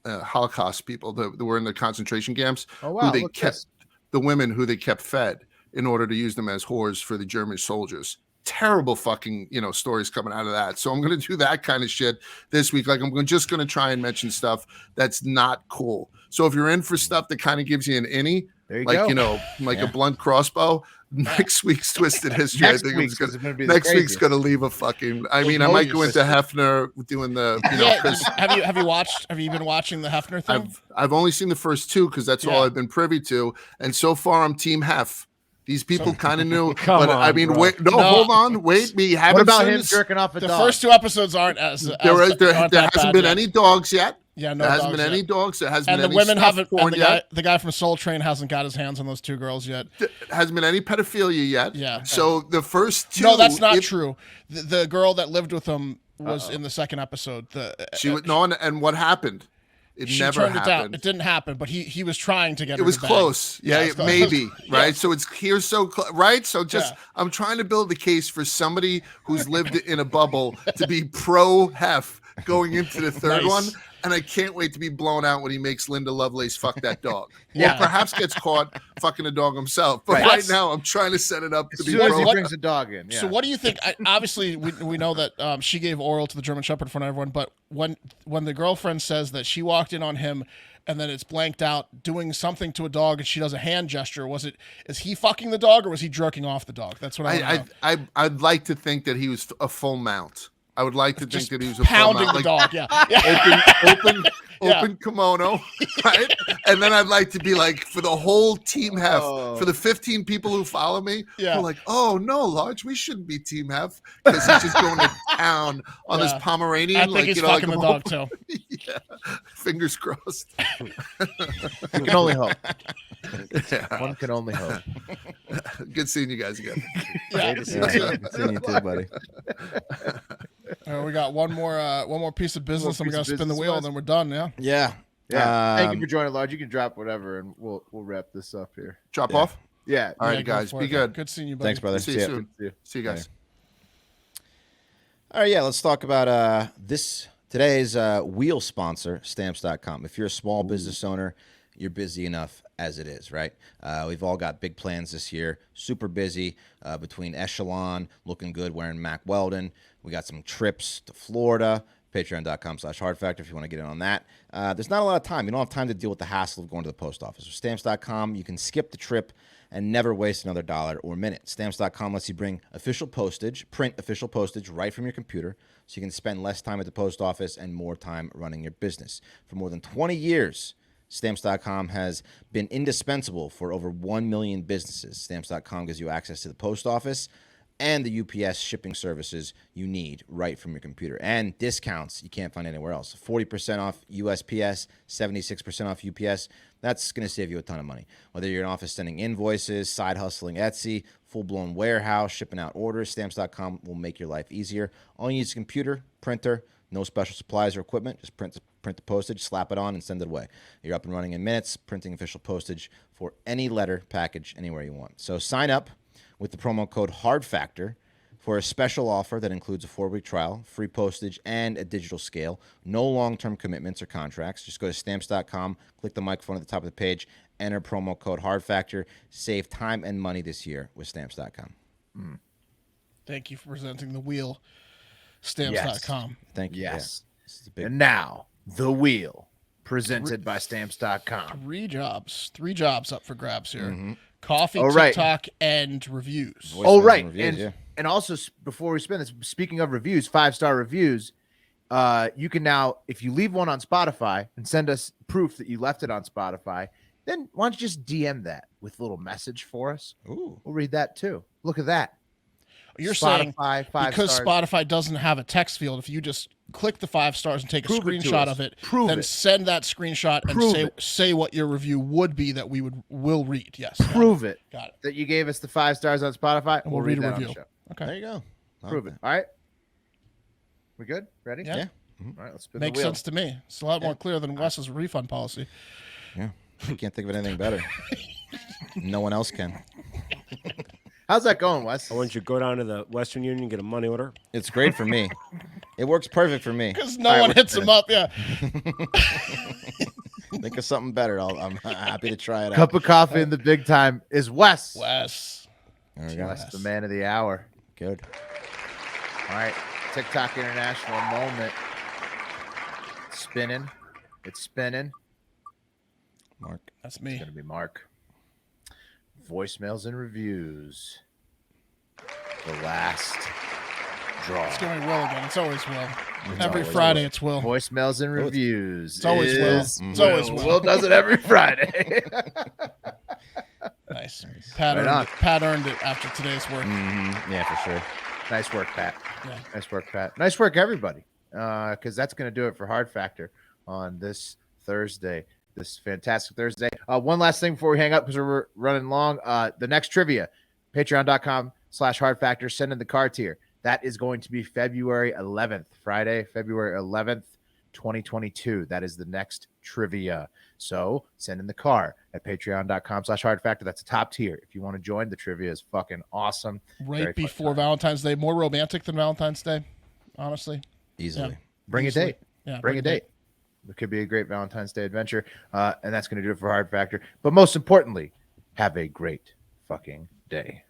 Holocaust people that were in the concentration camps. Oh, wow. Who they kept, the women who they kept fed in order to use them as whores for the German soldiers. Terrible fucking, you know, stories coming out of that. So I'm going to do that kind of shit this week. Like I'm just going to try and mention stuff that's not cool. So if you're in for stuff that kind of gives you an innie, you know, like a blunt crossbow. Next week's Twisted History, I think it's gonna be next week's gonna leave a fucking. I mean, I might go into Hefner doing the. You know, have you been watching the Hefner thing? I've only seen the first 2 because that's all I've been privy to, and so far I'm Team Hef. These people kind of knew, but I mean, wait, hold on, wait. We haven't. What about him jerking off a dog? The first 2 episodes aren't as. There hasn't been any dogs yet. Yeah, no, there hasn't been any dogs. There hasn't been any. And the women haven't. And the guy from Soul Train hasn't got his hands on those 2 girls yet. There hasn't been any pedophilia yet. Yeah. So the first 2. No, that's not true. The girl that lived with him was in the 2nd episode. And what happened? It never happened. It didn't happen, but he was trying to get her. It was close. Yeah, maybe. Right. So it's here so close. Right. So I'm trying to build the case for somebody who's lived in a bubble to be pro Hef going into the third one. And I can't wait to be blown out when he makes Linda Lovelace fuck that dog. Or perhaps gets caught fucking a dog himself. But right now, I'm trying to set it up to be pro. He brings a dog in. Yeah. So what do you think? Obviously, we know that she gave oral to the German Shepherd in front of everyone. But when the girlfriend says that she walked in on him and then it's blanked out doing something to a dog and she does a hand gesture, is he fucking the dog or was he jerking off the dog? That's what I'd like to think that he was a full mount. I would like to think that he was a pounding the dog, open kimono, right? And then I'd like to be like, for the whole Team Hef, for the 15 people who follow me, who are like, oh no, Large, we shouldn't be Team Hef because he's just going to town on this Pomeranian. I think he's fucking the dog too. Fingers crossed. You can only hope. One can only hope. Good seeing you guys again. Good seeing you too, buddy. We got one more piece of business, and we got to spin the wheel, and then we're done. Yeah. Yeah. Thank you for joining, Large. You can drop whatever, and we'll wrap this up here. Drop off. Yeah. All right, Yeah, go guys. for Be it. good. Good seeing you, buddy. Thanks, brother. See you ya. soon. See you. See you guys. All right, yeah, let's talk about today's wheel sponsor, Stamps.com. If you're a small business owner, you're busy enough as it is, right? We've all got big plans this year, super busy between Echelon, looking good, wearing Mac Weldon. We got some trips to Florida, patreon.com/hardfactor if you want to get in on that. There's not a lot of time. You don't have time to deal with the hassle of going to the post office. With Stamps.com, you can skip the trip and never waste another dollar or minute. Stamps.com lets you bring print official postage right from your computer so you can spend less time at the post office and more time running your business. For more than 20 years, Stamps.com has been indispensable for over 1 million businesses. Stamps.com gives you access to the post office and the UPS shipping services you need right from your computer. And discounts you can't find anywhere else. 40% off USPS, 76% off UPS. That's going to save you a ton of money. Whether you're in office sending invoices, side hustling Etsy, full-blown warehouse, shipping out orders, Stamps.com will make your life easier. All you need is a computer, printer, no special supplies or equipment. Just print the postage, slap it on, and send it away. You're up and running in minutes, printing official postage for any letter, package, anywhere you want. So sign up with the promo code HARDFACTOR for a special offer that includes a 4-week trial, free postage, and a digital scale. No long-term commitments or contracts. Just go to Stamps.com, click the microphone at the top of the page, enter promo code HARDFACTOR. Save time and money this year with Stamps.com. Thank you for presenting the wheel. Stamps.com. Thank you. Yes. Yeah, this is a big And now, The Wheel, presented by Stamps.com. Three jobs up for grabs here. Coffee, Oh, right. TikTok, and reviews. voicemails Oh, right. and reviews, And also, before we spin this, speaking of reviews, 5-star reviews, you can now, if you leave one on Spotify and send us proof that you left it on Spotify, then why don't you just DM that with a little message for us? Ooh. We'll read that too. Look at that. You're saying Spotify, 5 because stars. Spotify doesn't have a text field, if you just click the 5 stars and take a Prove it to screenshot us. of it, Prove then it. send that screenshot Prove and it. say what your review would be that will read. Yes. Prove it Got it. that you gave us the 5 stars on Spotify, And we'll read a that on the review. show. Okay. There you go. Prove it. All right. We good? Ready? Yeah. Yeah. All right, let's spin Makes the wheel. sense to me. It's a lot more clear than Wes's refund policy. Yeah. I can't think of anything better. No one else can. How's that going, Wes? I want you to go down to the Western Union and get a money order. It's great for me. It works perfect for me. Because no one hits him up. Yeah. Think of something better. I'm happy to try it out. Cup of coffee in the big time is Wes. Wes. There we go. Wes, the man of the hour. Good. All right, TikTok International moment. Spinning. It's spinning. Mark. That's It's me. going to be Mark. Voicemails and reviews. The last draw. It's going to be Will again. It's always Will. Every always Friday Will. it's Will. Voicemails and reviews. It's always Will. is It's always Will. Will does it every Friday. Nice. Pat, Right earned on. it. Pat earned it after today's work. Yeah, for sure. Nice work, Pat. Yeah. Nice work, Pat. Nice work, everybody. Because that's going to do it for Hard Factor on this Thursday. This fantastic Thursday. One last thing before we hang up, because we're running long. The next trivia, patreon.com/Hard Factor. Send in the card tier. That is going to be February 11th, Friday, February 11th, 2022. That is the next trivia. So send in the car at patreon.com/Hard Factor. That's the top tier. If you want to join, the trivia is fucking awesome. Very Right fun before time. Valentine's Day. More romantic than Valentine's Day, honestly. Easily. Bring a Easily. date. Yeah, Bring a date. It could be a great Valentine's Day adventure. And that's going to do it for Hard Factor. But most importantly, have a great fucking day.